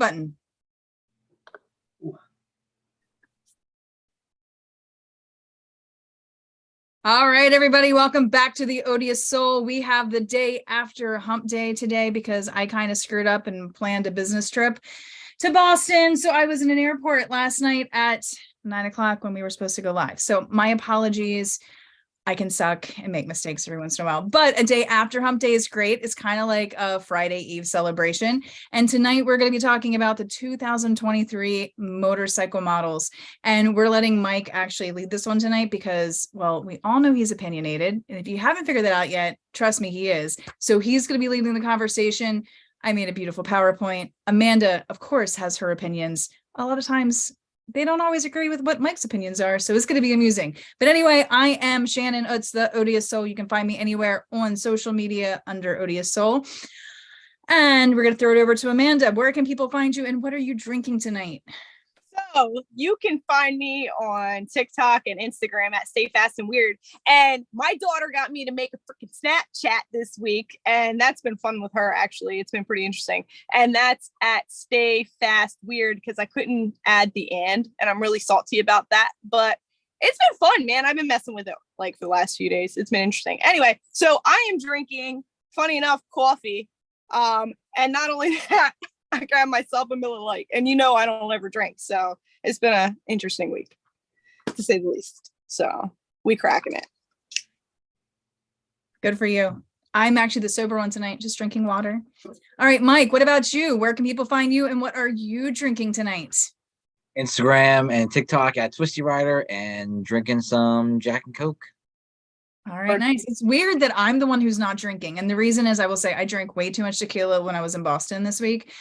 button. All right, everybody, welcome back to the Odious Soul. We have the day after Hump Day today because I kind of screwed up and planned a business trip to Boston. So I was in an airport last night at 9 o'clock when we were supposed to go live. So my apologies. I can suck and make mistakes every once in a while, but a day after Hump Day is great. It's kind of like a Friday Eve celebration. And tonight we're going to be talking about the 2023 motorcycle models. And we're letting Mike actually lead this one tonight because, well, we all know he's opinionated. And if you haven't figured that out yet, trust me, he is. So he's going to be leading the conversation. I made a beautiful PowerPoint. Amanda, of course, has her opinions. A lot of times they don't always agree with what Mike's opinions are, so it's going to be amusing. But anyway, I am Shannon Utz, the Odious Soul. You can find me anywhere on social media under Odious Soul. And we're going to throw it over to Amanda. Where can people find you, and what are you drinking tonight? So you can find me on TikTok and Instagram at Stay Fast and Weird. And my daughter got me to make a freaking Snapchat this week, and that's been fun with her, actually. It's been pretty interesting. And that's at Stay Fast Weird because I couldn't add the and I'm really salty about that. But it's been fun, man. I've been messing with it like for the last few days. It's been interesting. Anyway, so I am drinking, funny enough, coffee. And not only that, I grabbed myself a Miller Lite, and you know I don't ever drink, so it's been an interesting week, to say the least. So we cracking it. Good for you. I'm actually the sober one tonight, just drinking water. All right, Mike, what about you? Where can people find you, and what are you drinking tonight? Instagram and TikTok at Twisty Rider, and drinking some Jack and Coke. All right, nice. It's weird that I'm the one who's not drinking. And the reason is, I will say, I drank way too much tequila when I was in Boston this week.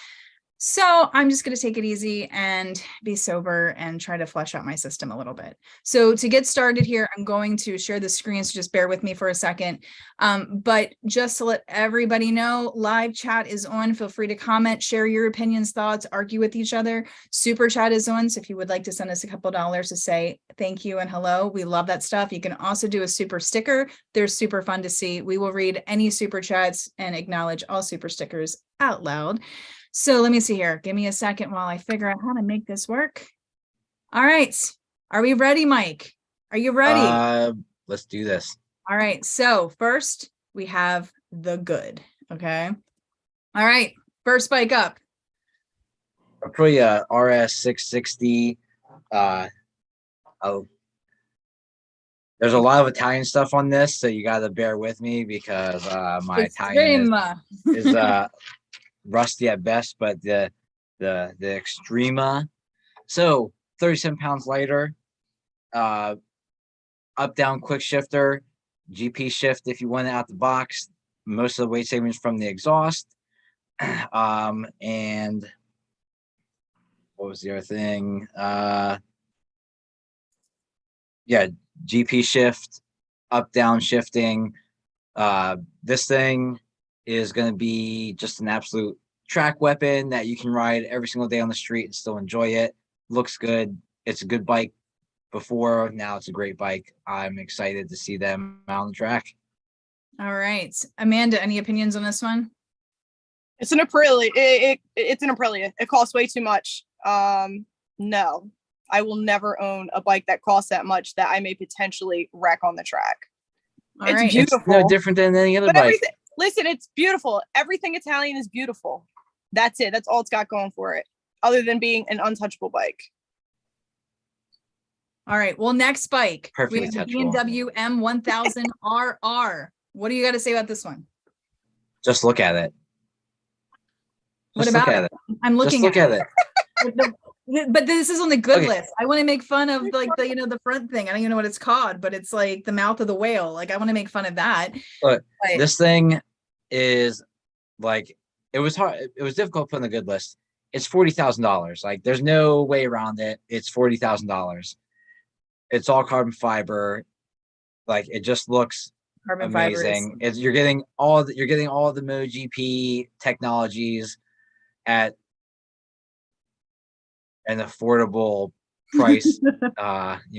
So I'm just going to take it easy and be sober and try to flesh out my system a little bit. So to get started here, I'm going to share the screen, so just bear with me for a second. But just to let everybody know, live chat is on. Feel free to comment, share your opinions, thoughts, argue with each other. Super chat is on. So if you would like to send us a couple dollars to say thank you and hello, we love that stuff. You can also do a super sticker. They're super fun to see. We will read any super chats and acknowledge all super stickers out loud. So let me see here. Give me a second while I figure out how to make this work. All right. Are we ready, Mike? Are you ready? Let's do this. All right. So first we have the good. Okay. All right. First bike up. Aprilia RS 660. There's a lot of Italian stuff on this, so you got to bear with me because my Italian is rusty at best, but the Extrema. So 37 pounds lighter, up down quick shifter, GP shift if you want it out the box. Most of the weight savings from the exhaust. And what was the other thing? Yeah, GP shift, up down shifting. This thing is going to be just an absolute track weapon that you can ride every single day on the street and still enjoy it. Looks good. It's a good bike before. Now it's a great bike. I'm excited to see them out on the track. All right. Amanda, any opinions on this one? It's an Aprilia. It's an Aprilia. It costs way too much. No, I will never own a bike that costs that much that I may potentially wreck on the track. All it's right. beautiful. It's no different than any other bike. Listen, it's beautiful. Everything Italian is beautiful. That's it. That's all it's got going for it, other than being an untouchable bike. All right. Well, next bike. Perfectly we have the touchable. BMW M1000 RR. What do you got to say about this one? Just look at it. What about it? I'm looking at it. But this is on the good list. I want to make fun of like the front thing. I don't even know what it's called, but it's like the mouth of the whale. Like I want to make fun of that. But this thing is like, it was hard. It was difficult putting the good list. It's $40,000. Like there's no way around it. It's $40,000. It's all carbon fiber. Like it just looks amazing. You're getting all the MotoGP technologies at an affordable price,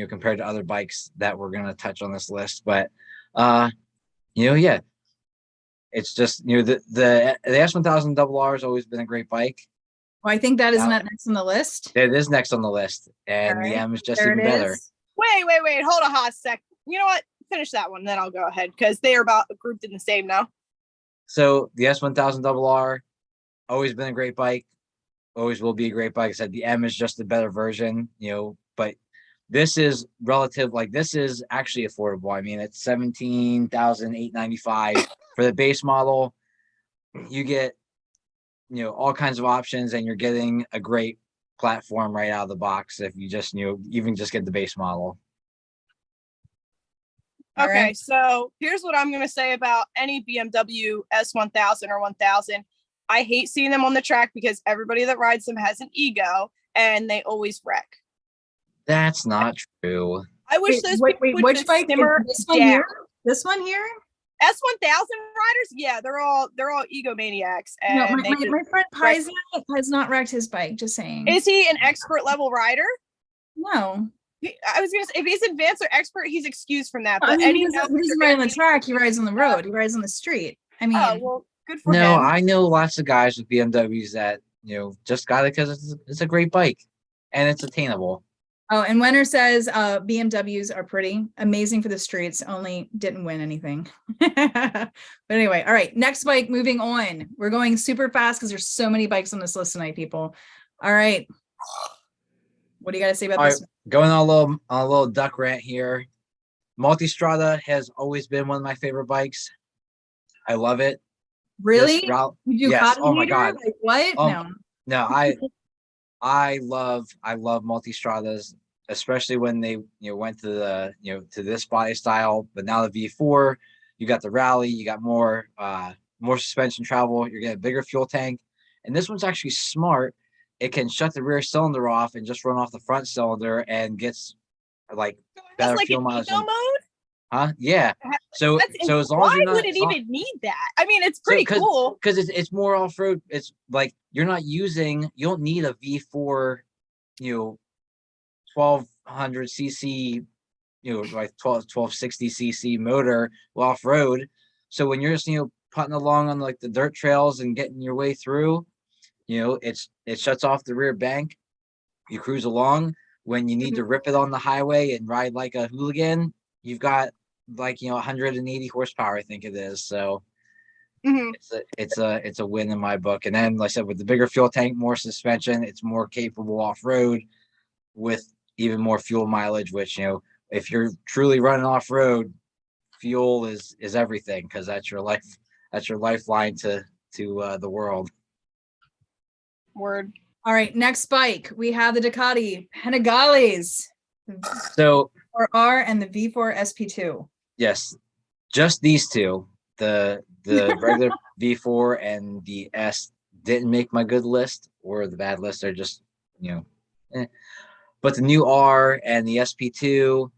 compared to other bikes that we're going to touch on this list. But, yeah, it's just, the S1000 RR has always been a great bike. Well, I think that is Now- not next on the list. It is next on the list, and All the right, M is just there even it better. is. Wait. Hold a hot sec. You know what? Finish that one, then I'll go ahead because they are about grouped in the same now. So the S1000RR, always been a great bike, always will be a great bike. I said the M is just a better version, but this is relative. Like this is actually affordable. I mean, it's $17,895 for the base model. You get, all kinds of options, and you're getting a great platform right out of the box if you just, even just get the base model. Okay, right. so here's what I'm going to say about any BMW S1000 or 1000. I hate seeing them on the track because everybody that rides them has an ego and they always wreck. That's not true. I wish those people would which just bike? simmer This one down. here? This one here? S1000 riders, yeah, they're all egomaniacs. No, And my friend Paiza has not wrecked his bike. Just saying. is he an expert level rider? No. I was gonna say if he's advanced or expert, he's excused from that. I But mean, any he doesn't ride on the track. He rides on the road. He rides on the street. I mean, oh well, good for No, him. I know lots of guys with BMWs that, just got it because it's a great bike and it's attainable. oh, and Wenner says BMWs are pretty amazing for the streets, only didn't win anything. But anyway, all right, next bike, moving on. We're going super fast because there's so many bikes on this list tonight, people. All right. What do you got to say about All this? right, going on a little duck rant here. Multistrada has always been one of my favorite bikes. I love it. Really? You do yes. cotton Oh my heater? God. Like what? No. No, I love Multistradas, especially when they went to the to this body style. But now the V4, you got the rally, you got more suspension travel, you're getting a bigger fuel tank, and this one's actually smart. It can shut the rear cylinder off and just run off the front cylinder and gets like better like fuel an mileage. eco mode? Huh? Yeah. So as long why as you're not, would it even need that? I mean, it's pretty cool because it's more off road. It's like you don't need a V4, 1200 cc, like 1260 cc motor off road. So when you're just putting along on like the dirt trails and getting your way through, it shuts off the rear bank. You cruise along. When you need to rip it on the highway and ride like a hooligan, you've got like 180 horsepower, I think it is. So it's a win in my book. And then, like I said, with the bigger fuel tank, more suspension, it's more capable off road with even more fuel mileage. Which if you're truly running off road, fuel is everything because that's your lifeline to the world. Word. All right, next bike. We have the Ducati Panigales. So R and the V4 SP2. yes, just these two. The regular V4 and the S didn't make my good list or the bad list. They're just But the new R and the SP2,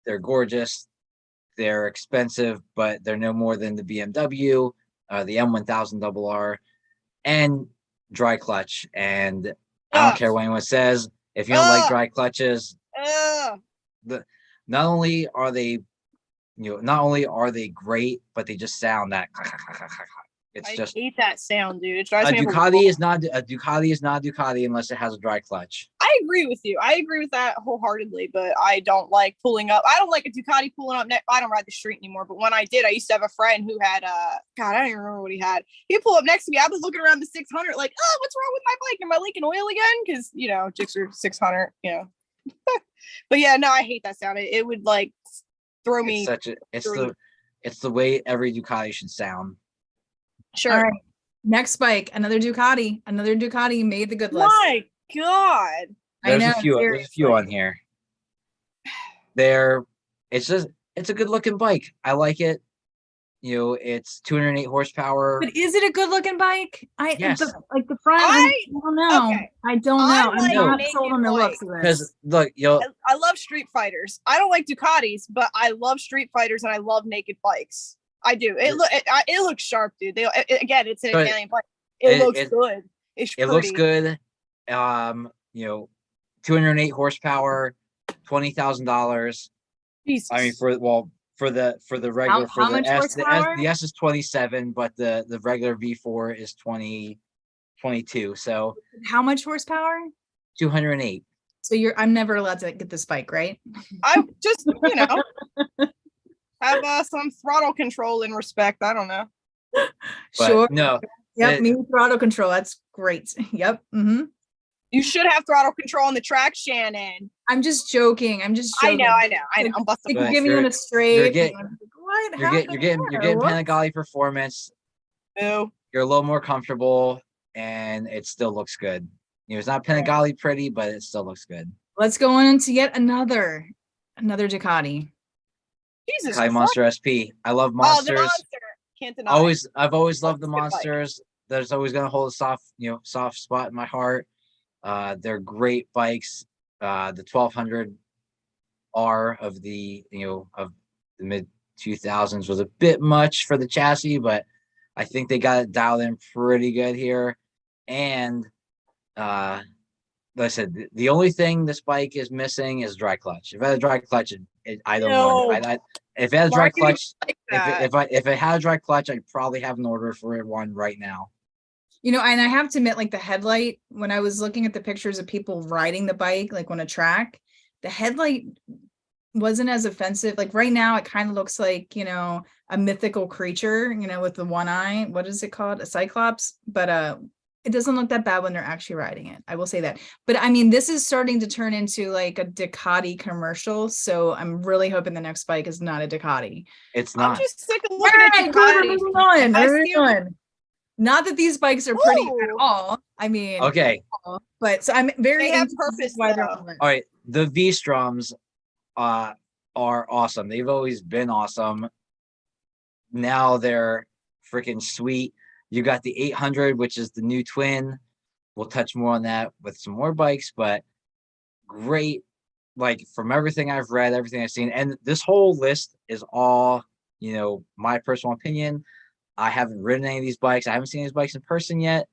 they're gorgeous. They're expensive, but they're no more than the BMW, the M1000RR, and dry clutch. And I don't care what anyone says. If you don't like dry clutches, not only are they great, but they just sound that. It's I hate that sound, dude. It drives a me up Ducati is not a Ducati unless it has a dry clutch. I agree with you. I agree with that wholeheartedly, but I don't like pulling up. I don't like a Ducati pulling up. I don't ride the street anymore, but when I did, I used to have a friend who had God, I don't even remember what he had. He'd pull up next to me. I was looking around the 600 like, oh, what's wrong with my bike? Am I leaking oil again? Because Gixxer 600, But yeah, no, I hate that sound. It would like throw me. It's the way every Ducati should sound. Sure. All right. Next bike, another Ducati. Another Ducati made the good list. My God. There's a few on here. It's a good looking bike. I like it. It's 208 horsepower. But is it a good looking bike? Yes. The front. I don't know. Okay. I don't know. I'm not naked sold on the looks of this. Because look, I love street fighters. I don't like Ducatis, but I love street fighters and I love naked bikes. I do. It looks sharp, dude. Again, it's an Italian bike. It looks good. It looks good. 208 horsepower, $20,000. I mean, for the regular how much horsepower? the S is 27, but the regular V4 is 20. 22. So How much horsepower? 208. So I'm never allowed to get this bike, right? I just, have some throttle control and respect. I don't know. But Sure. no. Yep, me throttle control. That's great. Yep. Mm-hmm. You should have throttle control on the track, Shannon. I'm just joking. I'm just joking. I know. I'm busting. They could give me on a straight. You're getting Panigale performance. Boo. You're a little more comfortable, and it still looks good. It's not Panigale pretty, but it still looks good. Let's go on into yet another Ducati. Jesus Ducati Monster SP. I love monsters. Oh, the monster. Can't deny. I've always loved the monsters. There's always gonna hold a soft spot in my heart. They're great bikes. The 1200 R of the mid 2000s was a bit much for the chassis, but I think they got it dialed in pretty good here. And like I said, the only thing this bike is missing is dry clutch. If it had a dry clutch, I don't know. If it had a dry clutch, if it had a dry clutch, I'd probably have an order for one right now. And I have to admit, like the headlight, when I was looking at the pictures of people riding the bike, like on a track, the headlight wasn't as offensive. Like right now, it kind of looks like, a mythical creature, with the one eye. What is it called? A cyclops. But it doesn't look that bad when they're actually riding it. I will say that. But I mean, this is starting to turn into like a Ducati commercial. So I'm really hoping the next bike is not a Ducati. It's not. I'm just sick of looking at Ducati. Not that these bikes are pretty at all. I mean, okay. But so I'm very have purpose. All right. The V-Stroms are awesome. They've always been awesome. Now they're freaking sweet. You got the 800, which is the new twin. We'll touch more on that with some more bikes, but great. Like from everything I've read, everything I've seen, and this whole list is all, my personal opinion. I haven't ridden any of these bikes. I haven't seen these bikes in person yet.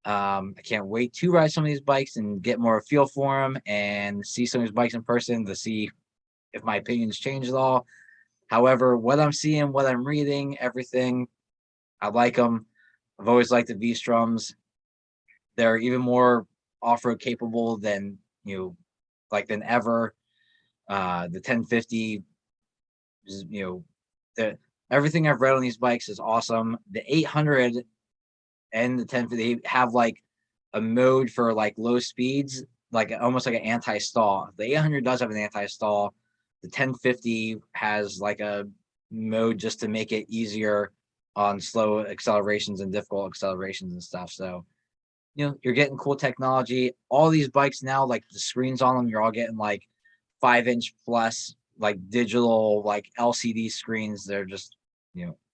I can't wait to ride some of these bikes and get more feel for them and see some of these bikes in person to see if my opinions change at all. However, what I'm seeing, what I'm reading, everything, I like them. I've always liked the V-Stroms. They're even more off-road capable than than ever. The 1050 is, everything I've read on these bikes is awesome. The 800 and the 1050 they have like a mode for like low speeds, like almost like an anti-stall. The 800 does have an anti-stall. The 1050 has like a mode just to make it easier on slow accelerations and difficult accelerations and stuff. So, you're getting cool technology. All these bikes now, like the screens on them, you're all getting like 5-inch plus, like digital, like LCD screens. They're just,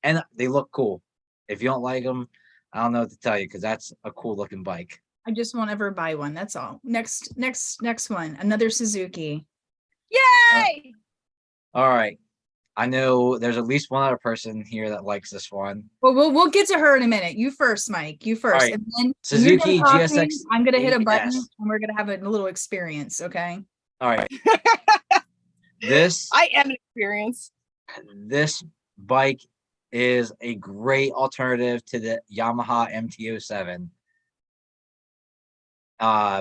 and they look cool. If you don't like them, I don't know what to tell you because that's a cool looking bike. I just won't ever buy one. That's all. Next one, another Suzuki. Yay! All right. I know there's at least one other person here that likes this one. Well, we'll get to her in a minute. You first, Mike. You first. Right. And then Suzuki GSX. I'm gonna hit a button and we're gonna have a little experience. Okay. All right. I am an experience. This bike is a great alternative to the Yamaha MT-07.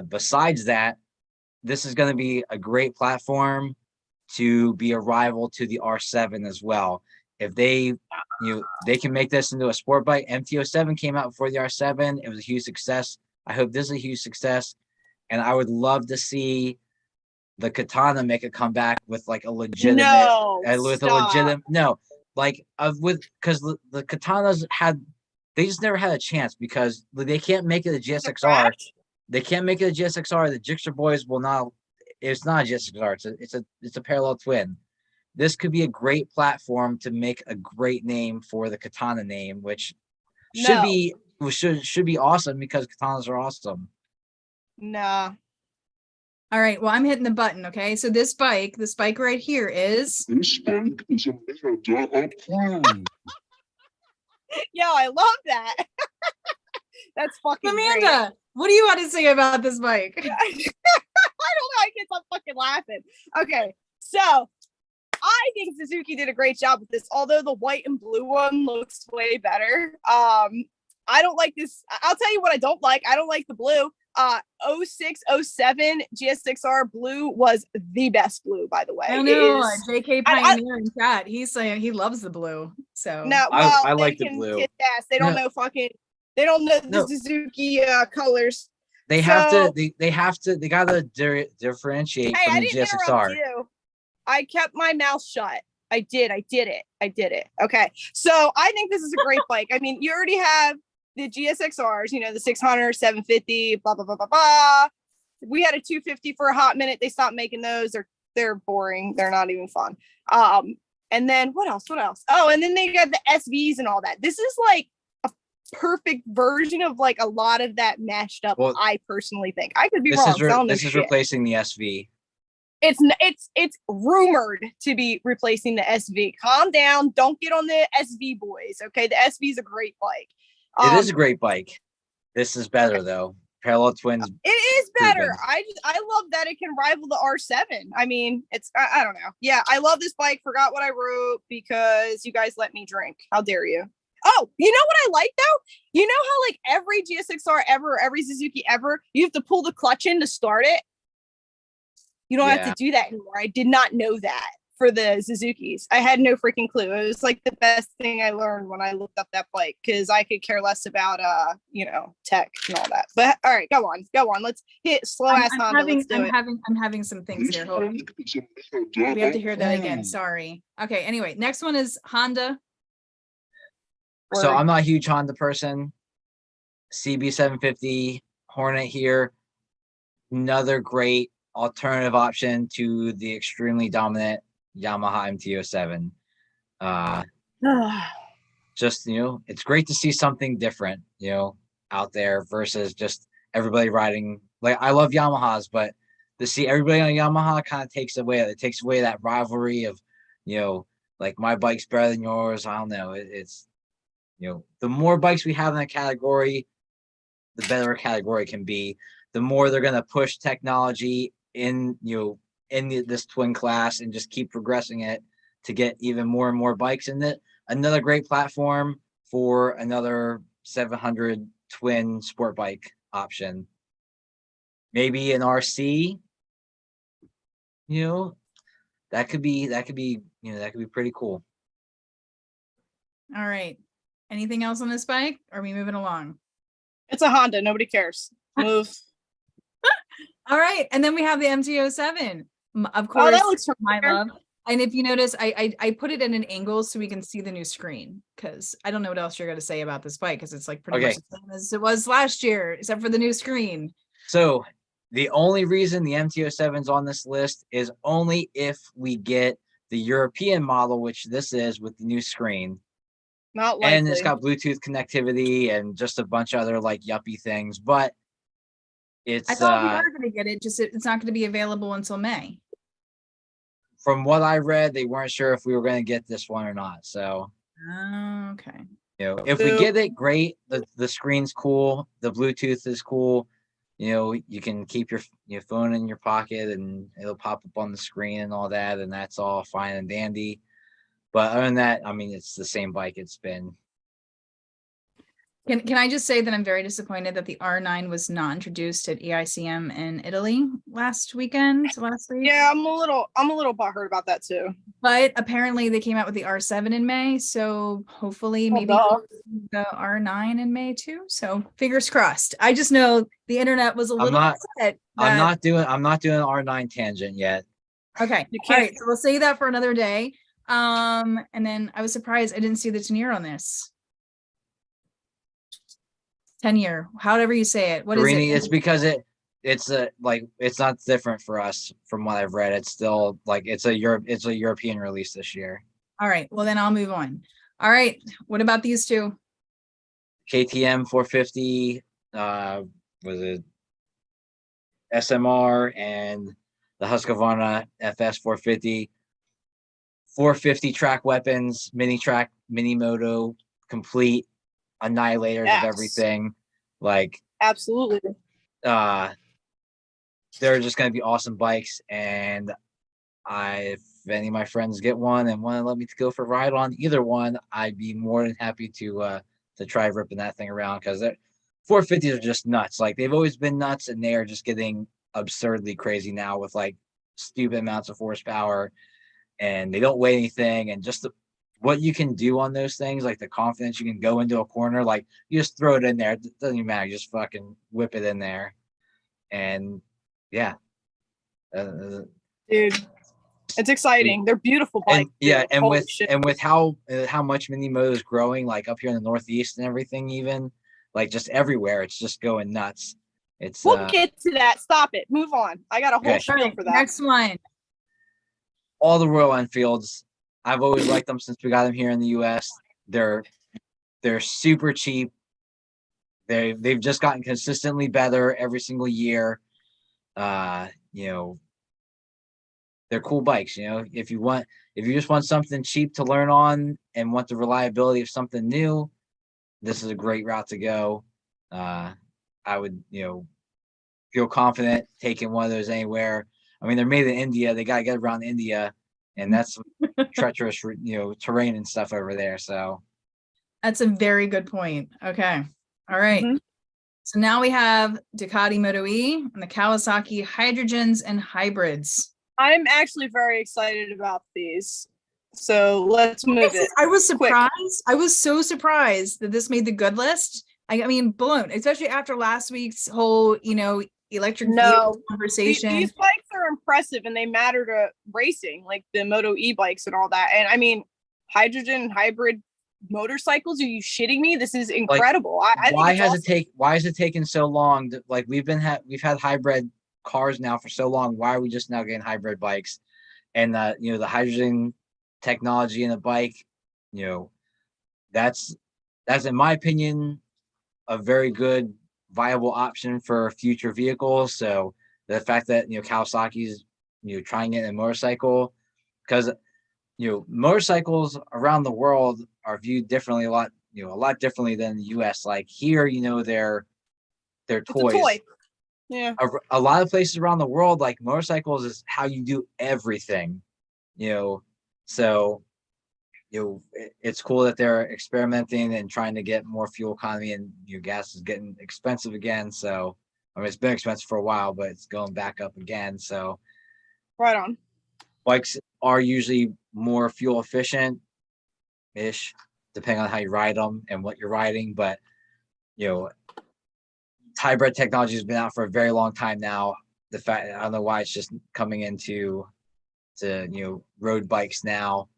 Besides that, this is going to be a great platform to be a rival to the R7 as well. If they can make this into a sport bike. MT-07 came out before the R7. It was a huge success. I hope this is a huge success. And I would love to see the Katana make a comeback with like a legitimate, because the Katanas they just never had a chance because they can't make it a GSXR. They can't make it a GSXR. The Gixxer boys will not. It's not a GSXR. It's a parallel twin. This could be a great platform to make a great name for the Katana name, which should be awesome because Katanas are awesome. Nah. All right. Well, I'm hitting the button. Okay. So this bike right here is. This bike is a Yo, I love that. That's fucking Amanda, great. What do you want to say about this bike? I don't know. I can't stop fucking laughing. Okay. So I think Suzuki did a great job with this, although the white and blue one looks way better. I don't like this. I'll tell you what I don't like. I don't like the blue. 0607 GSXR blue was the best blue, by the way. I know. JK Pioneer in chat. He's saying he loves the blue. So no, well, I like the blue. They don't know they don't know the Suzuki colors. They have to. They gotta differentiate from the GSXR. I kept my mouth shut. I did it. Okay. So I think this is a great bike. I mean, you already have the GSXRs, you know, the 600, 750, blah, blah, blah, blah, blah. We had a 250 for a hot minute. They stopped making those. They're boring. They're not even fun. And then what else? Oh, and then they got the SVs and all that. This is like a perfect version of like a lot of that mashed up. Well, I personally think. I could be wrong. This is replacing the SV. It's rumored to be replacing the SV. Calm down. Don't get on the SV boys. Okay. The SV is a great bike. It is a great bike. This is better though. Parallel twins. It is better. I love that it can rival the R7. I mean, I don't know. Yeah, I love this bike. Forgot what I wrote because you guys let me drink. How dare you? Oh, you know what I like though? You know how like every GSXR ever, every Suzuki ever, you have to pull the clutch in to start it? You don't have to do that anymore. I did not know that for the Suzukis. I had no freaking clue. It was like the best thing I learned when I looked up that bike because I could care less about tech and all that. But all right, go on. Let's hit slow ass Honda. I'm having some things here. Hold on. We have to hear that again. Sorry. Okay, anyway, next one is Honda. So I'm not a huge Honda person. CB750 Hornet here. Another great alternative option to the extremely dominant Yamaha MT-07. Just, it's great to see something different, out there versus just everybody riding. Like, I love Yamahas, but to see everybody on Yamaha kind of takes away that rivalry of, like my bike's better than yours. I don't know. It's, the more bikes we have in that category, the better a category can be. The more they're going to push technology in this twin class and just keep progressing it to get even more and more bikes in it. Another great platform for another 700 twin sport bike option. Maybe an RC, that could be pretty cool. All right. Anything else on this bike? Or are we moving along? It's a Honda. Nobody cares. Move. All right. And then we have the MT-07. Of course, that looks my love. And if you notice, I put it at an angle so we can see the new screen because I don't know what else you're going to say about this bike because it's like pretty much the same as it was last year, except for the new screen. So the only reason the MT-07 is on this list is only if we get the European model, which this is with the new screen. Not likely. And it's got Bluetooth connectivity and just a bunch of other like yuppie things, but I thought we were going to get it. Just it's not going to be available until May. From what I read, they weren't sure if we were going to get this one or not. So, okay. If we get it, great. The screen's cool. The Bluetooth is cool. You can keep your phone in your pocket and it'll pop up on the screen and all that, and that's all fine and dandy. But other than that, I mean, it's the same bike it's been. Can I just say that I'm very disappointed that the R9 was not introduced at EICM in Italy last week. Yeah, I'm a little butthurt about that too. But apparently they came out with the R7 in May, so hopefully maybe the R9 in May too. So fingers crossed. I just know the internet was a little upset. I'm not doing an R9 tangent yet. Okay. All right. So we'll say that for another day. And then I was surprised I didn't see the Tenier on this. Tenure, however you say it. What Carini, is it? It's because it's not different for us from what I've read. It's still like it's a European release this year. All right, well then I'll move on. All right, what about these two? KTM 450 was it SMR and the Husqvarna FS 450. 450 track weapons, mini track, mini moto, complete annihilators of everything. Like absolutely. They're just gonna be awesome bikes, and if any of my friends get one and want to let me to go for a ride on either one, I'd be more than happy to to try ripping that thing around, because 450s are just nuts. Like, they've always been nuts, and they are just getting absurdly crazy now with like stupid amounts of horsepower, and they don't weigh anything, and just what you can do on those things, like the confidence you can go into a corner, like you just throw it in there. It doesn't even matter. You just fucking whip it in there. And yeah. Dude, it's exciting. They're beautiful bikes. And with how much mini moto is growing, like up here in the Northeast and everything, even like just everywhere, it's just going nuts. We'll get to that. Stop it. Move on. I got a whole show for that. Next one. All the Royal Enfields. I've always liked them since we got them here in the US. They're super cheap. They've just gotten consistently better every single year. You know, they're cool bikes. You know, if you just want something cheap to learn on and want the reliability of something new, this is a great route to go. I would, feel confident taking one of those anywhere. I mean, they're made in India. They got to get around India, and that's treacherous, terrain and stuff over there. So that's a very good point. Okay. All right. Mm-hmm. So now we have Ducati Moto E and the Kawasaki Hydrogens and Hybrids. I'm actually very excited about these. So let's move it. I was surprised. Quick. I was so surprised that this made the good list. I mean, blown, especially after last week's whole, electric vehicle conversation. These bikes are impressive and they matter to racing, like the Moto E bikes and all that. And I mean, hydrogen and hybrid motorcycles, are you shitting me? This is incredible. Like, why has it taken so long like we've had hybrid cars now for so long? Why are we just now getting hybrid bikes? And the hydrogen technology in a bike, that's in my opinion a very good viable option for future vehicles. So the fact that Kawasaki's trying it in a motorcycle, because motorcycles around the world are viewed differently, a lot differently than the US. Like here, they're toys. A toy. Yeah. A lot of places around the world, like motorcycles is how you do everything. So it's cool that they're experimenting and trying to get more fuel economy, and gas is getting expensive again. So I mean, it's been expensive for a while, but it's going back up again. So right on. Bikes are usually more fuel efficient ish, depending on how you ride them and what you're riding. But hybrid technology has been out for a very long time now. The fact, I don't know why it's just coming into road bikes now.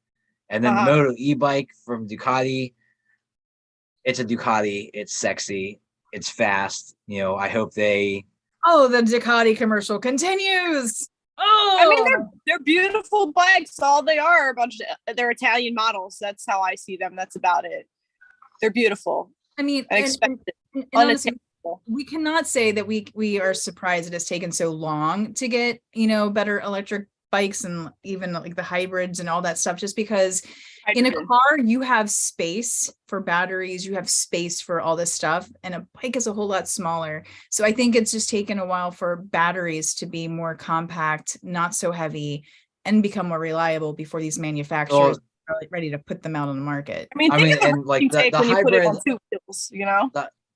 And then the Moto e-bike from Ducati, it's a Ducati. It's sexy. It's fast. I hope they. Oh, the Ducati commercial continues. Oh, I mean, they're beautiful bikes. All they are they're Italian models. That's how I see them. That's about it. They're beautiful. I mean, unexpected. Honestly, we cannot say that we are surprised it has taken so long to get better electric bikes and even like the hybrids and all that stuff, just because in a car you have space for batteries, you have space for all this stuff, and a bike is a whole lot smaller. So I think it's just taken a while for batteries to be more compact, not so heavy, and become more reliable before these manufacturers are ready to put them out on the market. I mean and like the hybrid on two wheels,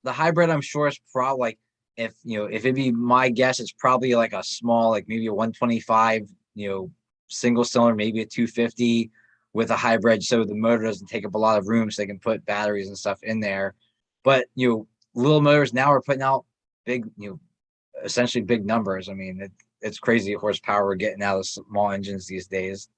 the hybrid, I'm sure is probably like, if it'd be my guess, it's probably like a small, like maybe a 125 single cylinder, maybe a 250 with a hybrid, so the motor doesn't take up a lot of room, so they can put batteries and stuff in there. But little motors now are putting out big, essentially big numbers. I mean, it's crazy horsepower we're getting out of small engines these days.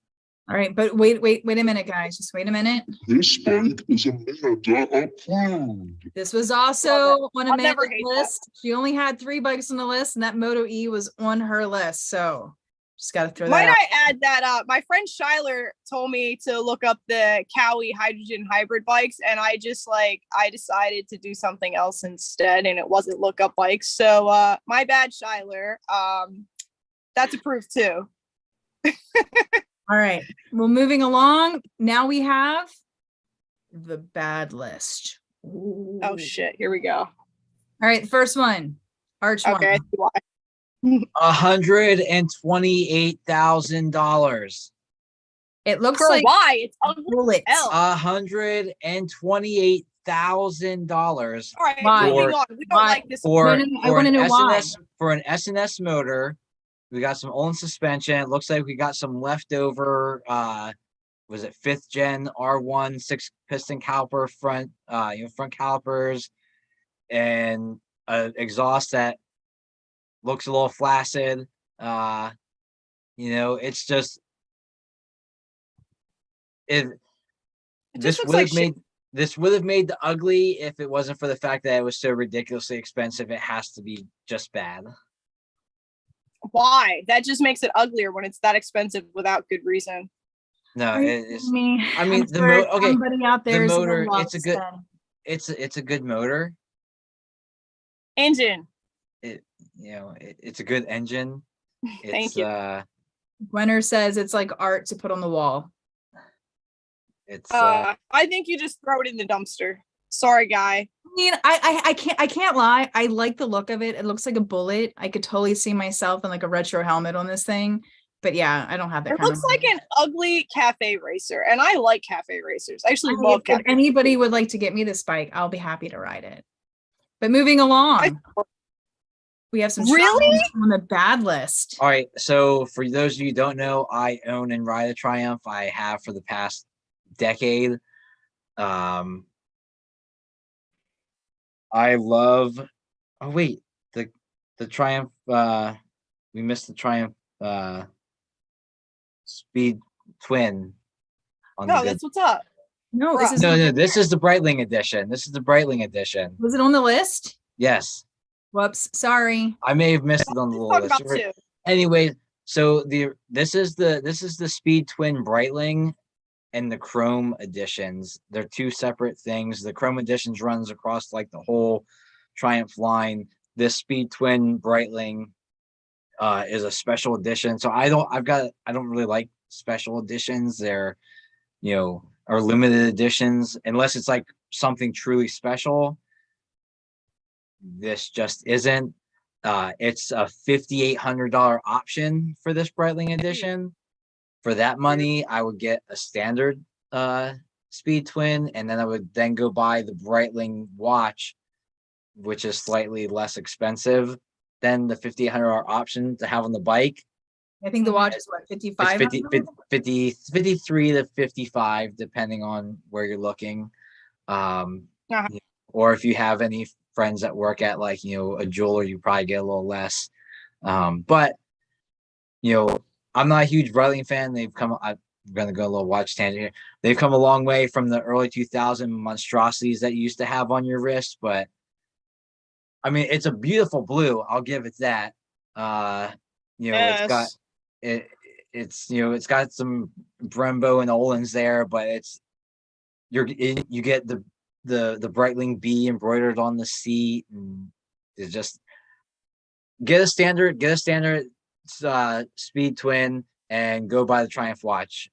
All right, but wait a minute, guys. Just wait a minute. This bike is Amanda approved. This was also on Amanda's list. She only had 3 bikes on the list, and that Moto E was on her list. So just got to throw that out. Might I add that my friend Shyler told me to look up the Cowie hydrogen hybrid bikes, and I decided to do something else instead, and it wasn't look up bikes. So my bad, Shyler. That's approved too. All right. Well, moving along. Now we have the bad list. Ooh. Oh shit! Here we go. All right. First one. Arch one. Okay. $128,000. It looks for like why it's bullets. $128 $1,000 All right, Why? moving on. We don't Why? like this. for No, I for want an to know why. SNS for an SNS motor. We got some Olin suspension. It looks like we got some leftover was it 5th gen R1 6-piston caliper front front calipers, and exhaust that looks a little flaccid. It's just it It this just looks would like have made this would have made the ugly if it wasn't for the fact that it was so ridiculously expensive. It has to be just bad. Why? That just makes it uglier when it's that expensive without good reason. No, it's Me. I mean I'm the sure okay, somebody out there the is gonna motor, love it's a good Sven. it's a good motor. Engine. It's a good engine. Thank you. Gwenner says it's like art to put on the wall. It's I think you just throw it in the dumpster. Sorry, guy. I mean, I can't lie. I like the look of it. It looks like a bullet. I could totally see myself in like a retro helmet on this thing. But yeah, I don't have that It kind looks of like an ugly cafe racer, and I like cafe racers. I actually love if cafe. anybody would like to get me this bike, I'll be happy to ride it. But moving along, we have some Really Triumphs on the bad list. all right. So for those of you who don't know, I own and ride a Triumph. I have for the past decade. I love. Oh wait, the Triumph. We missed the Triumph Speed Twin. No, that's what's up. No, this is no. This is the Breitling edition. This is the Breitling edition. Was it on the list? Yes, Whoops, sorry. I may have missed it on the Let's talk list. about two. Anyway, so this is the Speed Twin Breitling and the Chrome editions. They're two separate things. The Chrome editions runs across like the whole Triumph line. This Speed Twin Breitling is a special edition. So I don't really like special editions. They're are limited editions unless it's like something truly special. This just isn't. It's a $5,800 option for this Breitling edition. For that money, I would get a standard Speed Twin, and then I would then go buy the Breitling watch, which is slightly less expensive than the $5,800 option to have on the bike. I think the watch is what, 55? It's 53 to 55, depending on where you're looking. Or if you have any friends that work at like, a jeweler, you probably get a little less. But I'm not a huge Breitling fan. I'm going to go a little watch tangent here. They've come a long way from the early 2000 monstrosities that you used to have on your wrist. But I mean, it's a beautiful blue. I'll give it that. Yes. It's got some Brembo and Olin's there, but you get the Breitling B embroidered on the seat, and it's just get a standard Speed Twin and go buy the Triumph watch.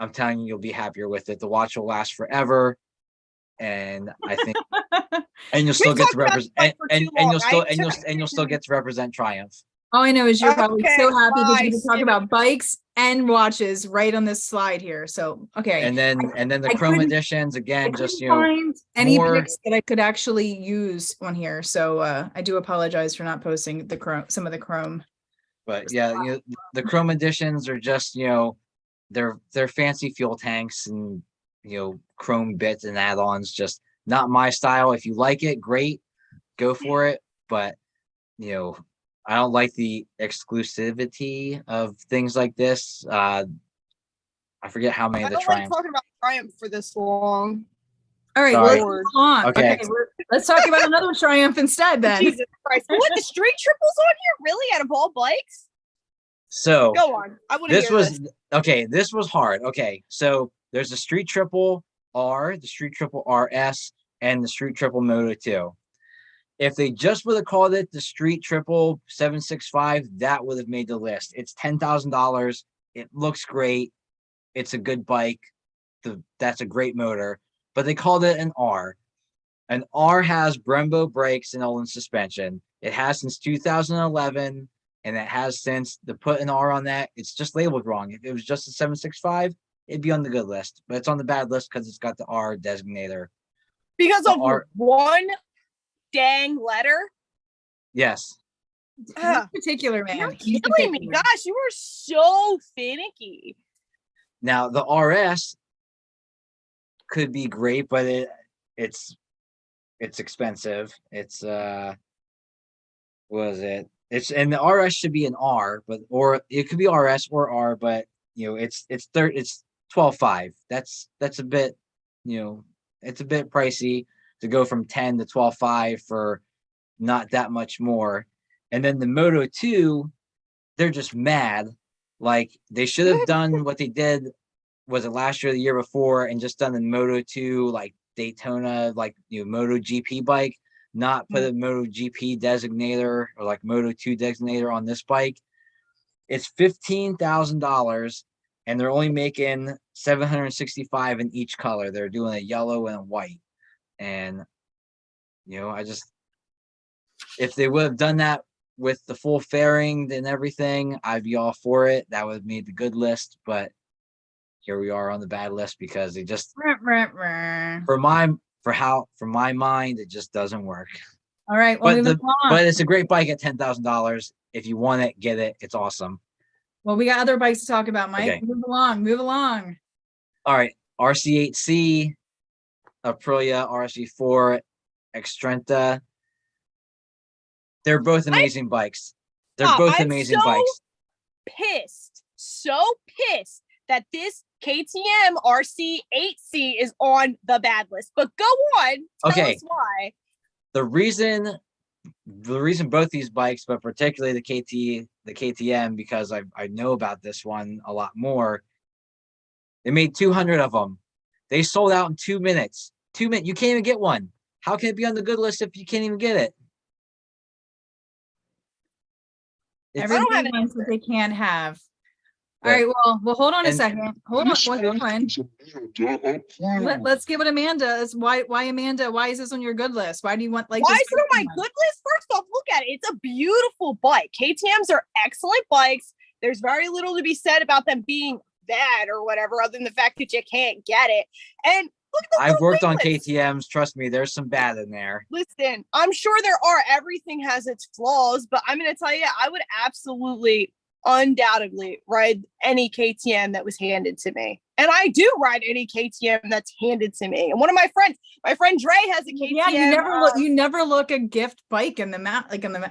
I'm telling you, you'll be happier with it. The watch will last forever, and I think, and you'll still get to represent, and you'll still get to represent Triumph. All I know is you're probably so happy because you can talk nice. about bikes and watches right on this slide here. So okay. And then the Chrome editions again, just find any more pics that I could actually use on here. So I do apologize for not posting some of the Chrome. But yeah, the Chrome editions are just they're fancy fuel tanks and Chrome bits and add-ons. Just not my style. If you like it, great, go for it. But I don't like the exclusivity of things like this. I forget how many of the Triumphs. Like talking about Triumph for this long. All right, Sorry. let's move on. Okay, let's talk about another Triumph instead then. Jesus Christ. What, the street triples on here? Really? Out of all bikes? So go on. I want to hear this. Okay, this was hard. Okay, so there's the Street Triple R, the Street Triple RS, and the Street Triple Moto 2. If they just would have called it the Street Triple 765, that would have made the list. It's $10,000. It looks great. It's a good bike. That's a great motor. But they called it an R. An R has Brembo brakes and Olin suspension. It has since 2011, and it has since the put an R on that. It's just labeled wrong. If it was just a 765, it'd be on the good list. But it's on the bad list because it's got the R designator. Because The of R- one dang letter. Yes. He's particular, man. You're He's killing me. particular. Gosh, you are so finicky. Now the RS could be great, but it's expensive. It's what is it? It's and the RS should be an R, but or it could be RS or R, but it's 12.5. That's a bit, it's a bit pricey to go from 10 to 12.5 for not that much more. And then the Moto 2, they're just mad. Like they should have done what they did, was it last year or the year before, and just done the Moto 2 like Daytona, like Moto GP bike, not put a Moto GP designator or like Moto 2 designator on this bike. It's $15,000 and they're only making 765 in each color. They're doing a yellow and a white. And if they would have done that with the full fairing and everything, I'd be all for it. That would have made the good list, but here we are on the bad list because it just for my mind, it just doesn't work. All right, well, but it's a great bike at $10,000. If you want it, get it. It's awesome. Well, we got other bikes to talk about, Mike. Okay. Move along. All right, RC8C, Aprilia RC4, Extrenta. They're both amazing bikes. They're both amazing bikes. So pissed that this KTM RC8C is on the bad list. But go on, tell us why. The reason both these bikes, but particularly the KTM, because I know about this one a lot more. They made 200 of them. They sold out in 2 minutes. 2 minutes. You can't even get one. How can it be on the good list if you can't even get it? Everybody wants what they can't have. All right, well, hold on a second. Hold on. Let's give it Amanda. Why Amanda? Why is this on your good list? Why do you want why is it on my good list? First off, look at it. It's a beautiful bike. KTMs are excellent bikes. There's very little to be said about them being bad or whatever, other than the fact that you can't get it. And look at the I've worked on KTMs. Trust me, there's some bad in there. Listen, I'm sure there are. Everything has its flaws, but I'm going to tell you, I would absolutely, undoubtedly ride any KTM that was handed to me. And I do ride any KTM that's handed to me. And one of my friend Dre has a KTM. Yeah, you never look a gift bike in the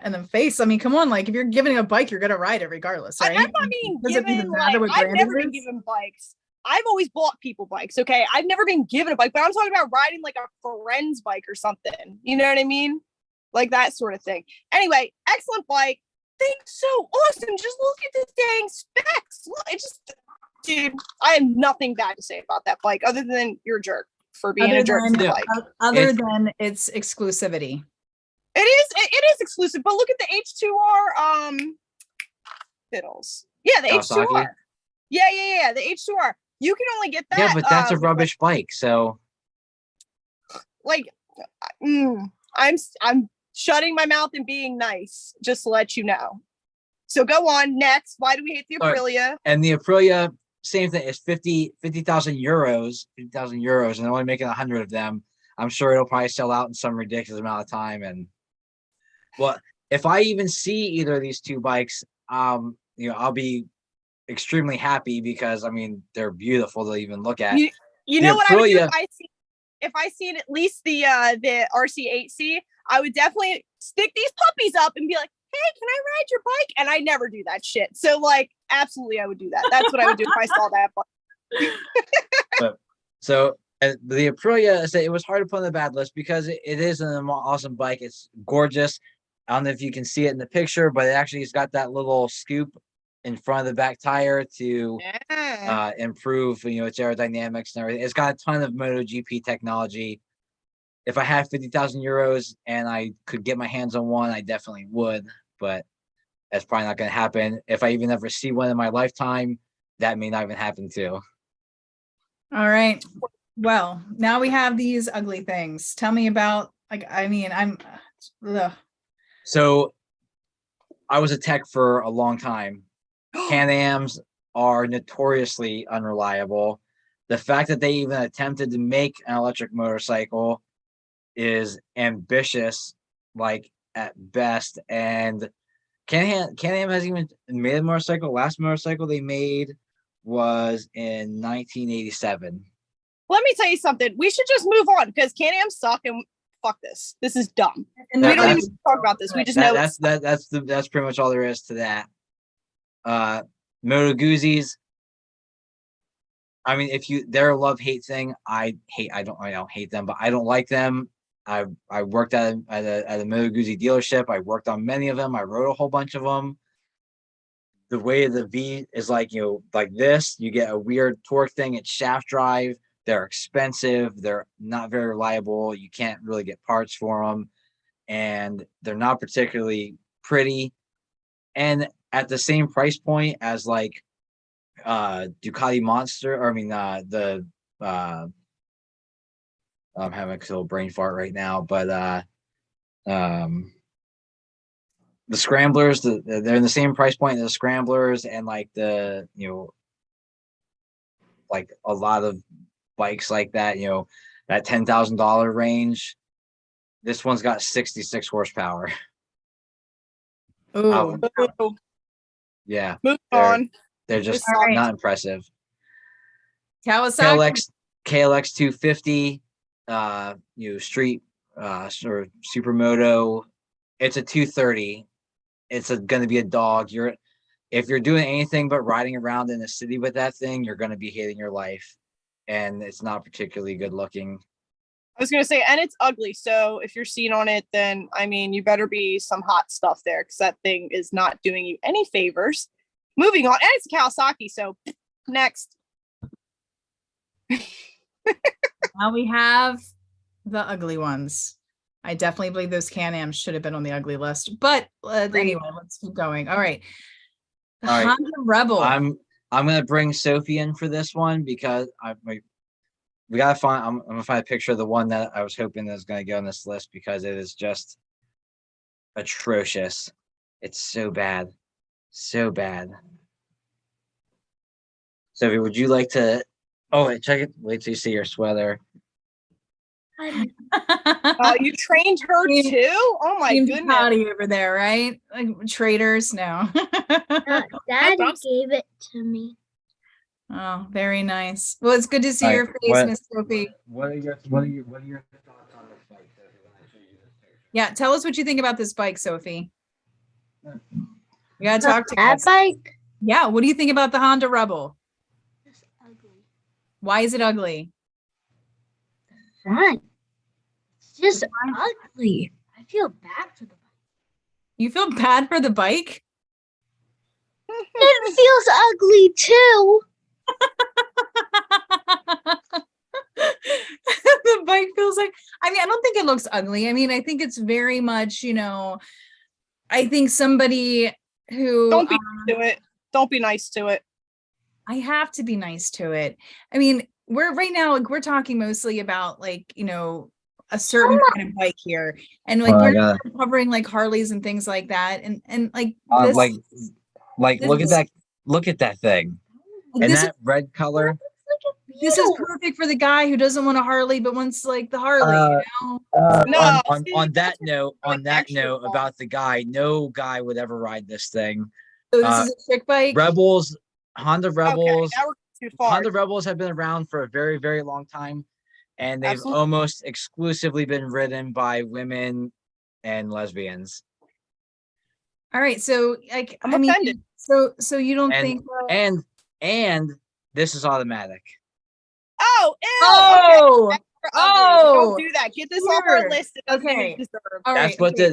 in the face. I mean, come on, like if you're giving a bike, you're gonna ride it regardless, right? I'm not being given, I've never been given bikes. I've always bought people bikes. Okay. I've never been given a bike, but I'm talking about riding like a friend's bike or something. You know what I mean? Like that sort of thing. Anyway, excellent bike. Thing's so awesome. Just look at this dang specs. Dude, I have nothing bad to say about that bike other than you're a jerk for being a jerk for the bike. Other than its exclusivity. It is exclusive, but look at the H2R fiddles. Yeah, the H2R. Yeah, the H2R. You can only get that. Yeah, but that's a rubbish bike. So, like, I'm shutting my mouth and being nice, just to let you know. So go on next. Why do we hate the Aprilia? And the Aprilia, same thing. It's 50,000 euros. 50,000 euros, and they're only making 100 of them. I'm sure it'll probably sell out in some ridiculous amount of time. And well, if I even see either of these two bikes, I'll be extremely happy because I mean they're beautiful to even look at. You know what I would do if I seen at least the RC8C, I would definitely stick these puppies up and be like, hey, can I ride your bike? And I never do that shit. So like absolutely I would do that. That's what I would do if I saw that bike. So the Aprilia, it was hard to put on the bad list because it is an awesome bike. It's gorgeous. I don't know if you can see it in the picture, but it actually has got that little scoop in front of the back tire to improve, its aerodynamics and everything. It's got a ton of MotoGP technology. If I had 50,000 euros and I could get my hands on one, I definitely would, but that's probably not going to happen. If I even ever see one in my lifetime, that may not even happen too. All right. Well, now we have these ugly things. Tell me about, So I was a tech for a long time. Can-Ams are notoriously unreliable. The fact that they even attempted to make an electric motorcycle is ambitious, like at best. And Can-Am hasn't even made a motorcycle. Last motorcycle they made was in 1987. Let me tell you something. We should just move on because Can-Am suck and fuck this. This is dumb. And we don't even talk about this. We just know that's pretty much all there is to that. Moto Guzzi's. I mean, they're a love-hate thing. I don't hate them, but I don't like them. I worked at a Moto Guzzi dealership. I worked on many of them. I rode a whole bunch of them. The way the V is like, like this, you get a weird torque thing. It's shaft drive. They're expensive. They're not very reliable. You can't really get parts for them, and they're not particularly pretty. And at the same price point as like Ducati Monster, or I mean I'm having a little brain fart right now, but the Scramblers, they're in the same price point as the Scramblers, and like the like a lot of bikes like that, that $10,000 range. This one's got 66 horsepower. Oh, yeah. Move on. They're just right. not impressive. Kawasaki KLX 250, street, or supermoto. It's a 230. It's going to be a dog. If you're doing anything but riding around in the city with that thing, you're going to be hating your life, and it's not particularly good looking. I was going to say, and it's ugly. So if you're seen on it, then, I mean, you better be some hot stuff there because that thing is not doing you any favors. Moving on. And it's a Kawasaki. So next. Now we have the ugly ones. I definitely believe those Can-Ams should have been on the ugly list. But anyway, let's keep going. All right. The Honda Rebel. I'm going to bring Sophie in for this one because we gotta find. I'm gonna find a picture of the one that I was hoping is gonna go on this list because it is just atrocious. It's so bad, so bad. Sophie, would you like to? Oh, wait, check it. Wait till you see your sweater. You trained her too? Oh my goodness! Potty over there, right? Like traitors? No. Daddy gave it to me. Oh, very nice. Well, it's good to see your face, Miss Sophie. What are your thoughts on this bike, Sophie? When I show you this picture? Yeah, tell us what you think about this bike, Sophie. You gotta talk to that us. bike. Yeah, what do you think about the Honda Rebel? It's ugly. Why is it ugly? Front. It's just ugly. I feel bad for the bike. You feel bad for the bike? It feels ugly too. The bike feels like, I mean, I don't think it looks ugly. I mean, I think it's very much, I think somebody who don't be nice to it. Don't be nice to it. I have to be nice to it. I mean, we're talking mostly about like, a certain kind of bike here. And like we're covering like Harleys and things like that. And like look at that thing. And that red color. This is perfect for the guy who doesn't want a Harley but wants like the Harley, No. On that note about the guy, no guy would ever ride this thing. So this is a chick bike. Honda Rebels. Okay, now we're too far. Honda Rebels have been around for a very, very long time, and they've almost exclusively been ridden by women and lesbians. All right, so like I'm offended. So you don't think and this is automatic. Oh, ew. Oh, okay. oh, don't do that. Get this off our list. It doesn't Okay. even deserve. All That's right. what the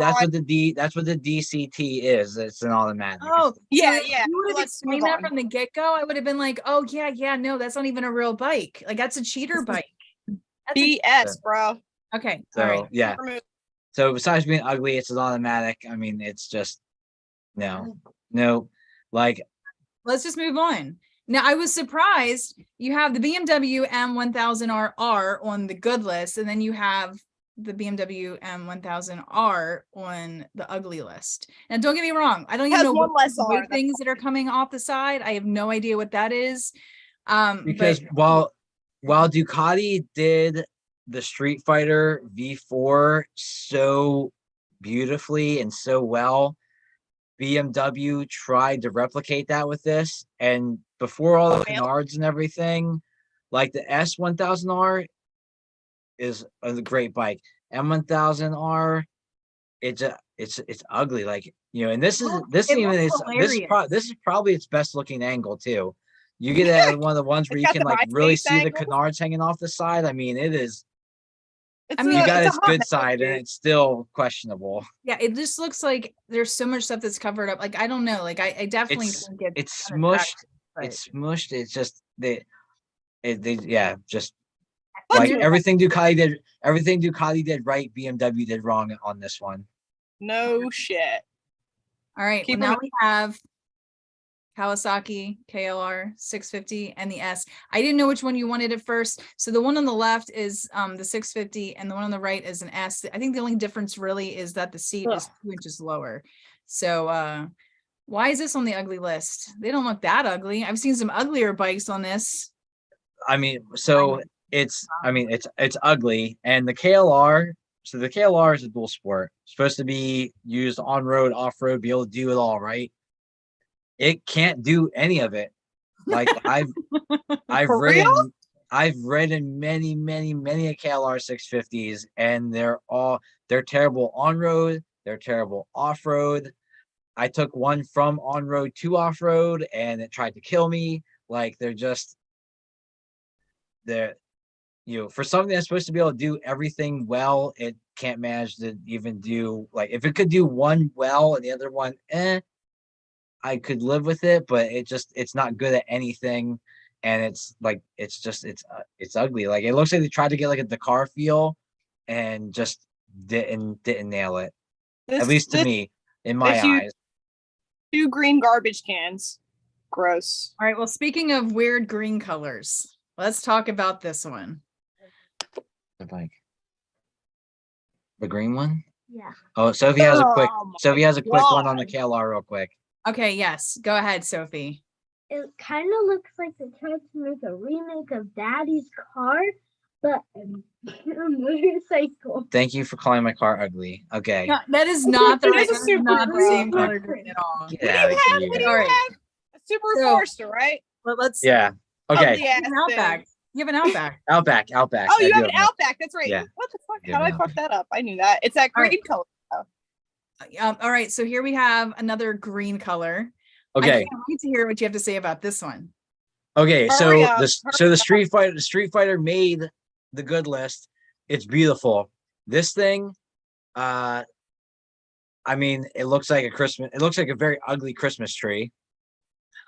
DCT is. It's an automatic. Oh, Yeah, so yeah. You would have Let's explained move that on. from the get-go. I would have been like, oh yeah, no, that's not even a real bike. Like that's a cheater bike. That's BS, bro. Okay. So All right. yeah. So besides being ugly, it's an automatic. I mean, it's just no. Like, Let's just move on. Now, I was surprised you have the BMW M1000RR on the good list, and then you have the BMW M1000R on the ugly list. And don't get me wrong, I don't even know one what less R. things that are coming off the side. I have no idea what that is. because but while Ducati did the Street Fighter V4 so beautifully and so well. BMW tried to replicate that with this, and before all the canards and everything, like the S1000R is a great bike. M1000R, it's ugly, like, you know. And this is this is probably its best looking angle too. You get at one of the ones where you can like really see the canards hanging off the side. I mean, it is. You got its good side, and it's still questionable. Yeah, it just looks like there's so much stuff that's covered up. Like, I don't know. Like, I definitely think it's smushed. It's smushed. It's just just like everything Ducati did right, BMW did wrong on this one. No shit. All right, well, now we have Kawasaki KLR 650 and the S. I didn't know which one you wanted at first. So the one on the left is the 650 and the one on the right is an S. I think the only difference really is that the seat is 2 inches lower. So why is this on the ugly list? They don't look that ugly. I've seen some uglier bikes on this. I mean, so it's ugly. And the KLR, so the KLR is a dual sport. It's supposed to be used on-road, off-road, be able to do it all, right? It can't do any of it. Like I've ridden many a KLR 650s, and they're terrible on road, they're terrible off road. I took one from on road to off road, and it tried to kill me. Like they're for something that's supposed to be able to do everything well, it can't manage to even do, like, if it could do one well and the other one I could live with it, but it's not good at anything. And it's ugly. Like, it looks like they tried to get like a Dakar feel and just didn't nail it. At least to me, in my eyes. 2 green garbage cans. Gross. All right, well, speaking of weird green colors, let's talk about this one. The bike. The green one? Yeah. Oh, Sophie has a quick one on the KLR real quick. Okay, yes. Go ahead, Sophie. It kind of looks like they tried to make a remake of Daddy's car, but a motorcycle. Thank you for calling my car ugly. Okay. No, that is not the same color green at all. What do you have? A Subaru Forester, right? Well, let's. Yeah. Okay. You have an Outback. You have an Outback. Outback. Oh, you have an Outback. That's right. Yeah. What the fuck? How did I fuck that up? I knew that. It's that green color. All right, so here we have another green color. Okay. I can't wait to hear what you have to say about this one. Okay, so the Street Fighter made the good list. It's beautiful. This thing, I mean, it looks like a very ugly Christmas tree.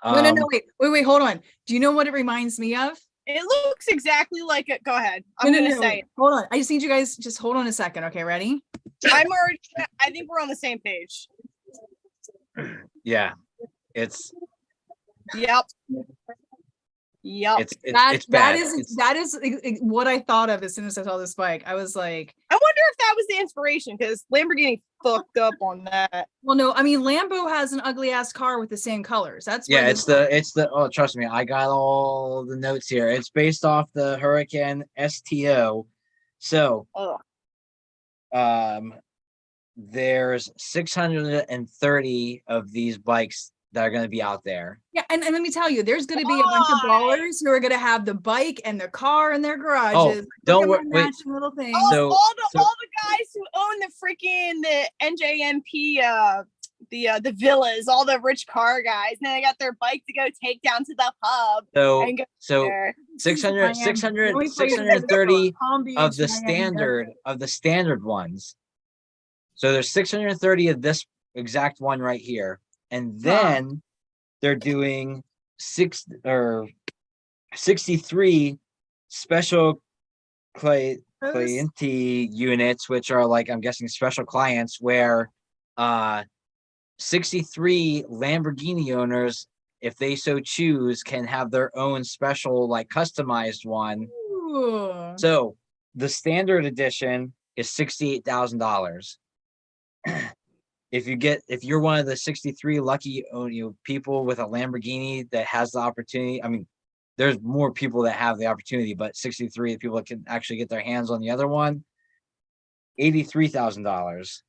No, wait, hold on. Do you know what it reminds me of? It looks exactly like it. Go ahead. I'm gonna say it. Hold on. I just need you guys just hold on a second. Okay, ready? I think we're on the same page. Yeah. It's. Yep. It's bad. That is what I thought of as soon as I saw this bike. I was like, I wonder if that was the inspiration, because Lamborghini fucked up on that. Well, no, I mean, Lambo has an ugly ass car with the same colors. That's it's the oh, trust me, I got all the notes here. It's based off the Hurricane STO. So there's 630 of these bikes that are going to be out there. Yeah, and let me tell you, there's going to be a bunch of ballers who are going to have the bike and the car in their garages. Oh, don't worry. Little things. All the guys who own the NJMP, the villas, all the rich car guys, now they got their bike to go take down to the pub. So 630 of the standard ones. So there's 630 of this exact one right here. And then they're doing 63 special clienti units, which are like, I'm guessing, special clients, where 63 Lamborghini owners, if they so choose, can have their own special, like, customized one. Ooh. So the standard edition is $68,000. If you're one of the 63 lucky people with a Lamborghini that has the opportunity, I mean, there's more people that have the opportunity, but 63 people that can actually get their hands on the other one, $83,000.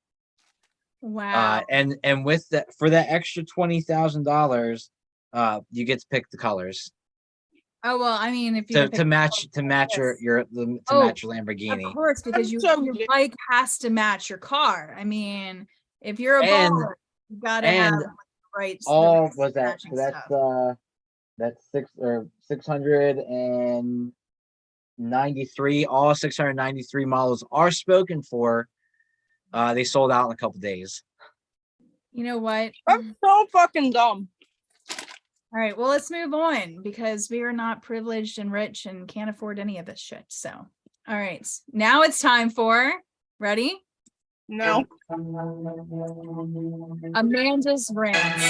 Wow. And with that, for that extra $20,000, you get to pick the colors Oh well, I mean, if you to match your match your Lamborghini. Of course, because your bike has to match your car. I mean, if you're a And- baller, you gotta have right. All was that matching so stuff. that's 693. All 693 models are spoken for. They sold out in a couple days. You know what? That's so fucking dumb. All right, well, let's move on because we are not privileged and rich and can't afford any of this shit. So, all right, now it's time for ready? No. Amanda's rants.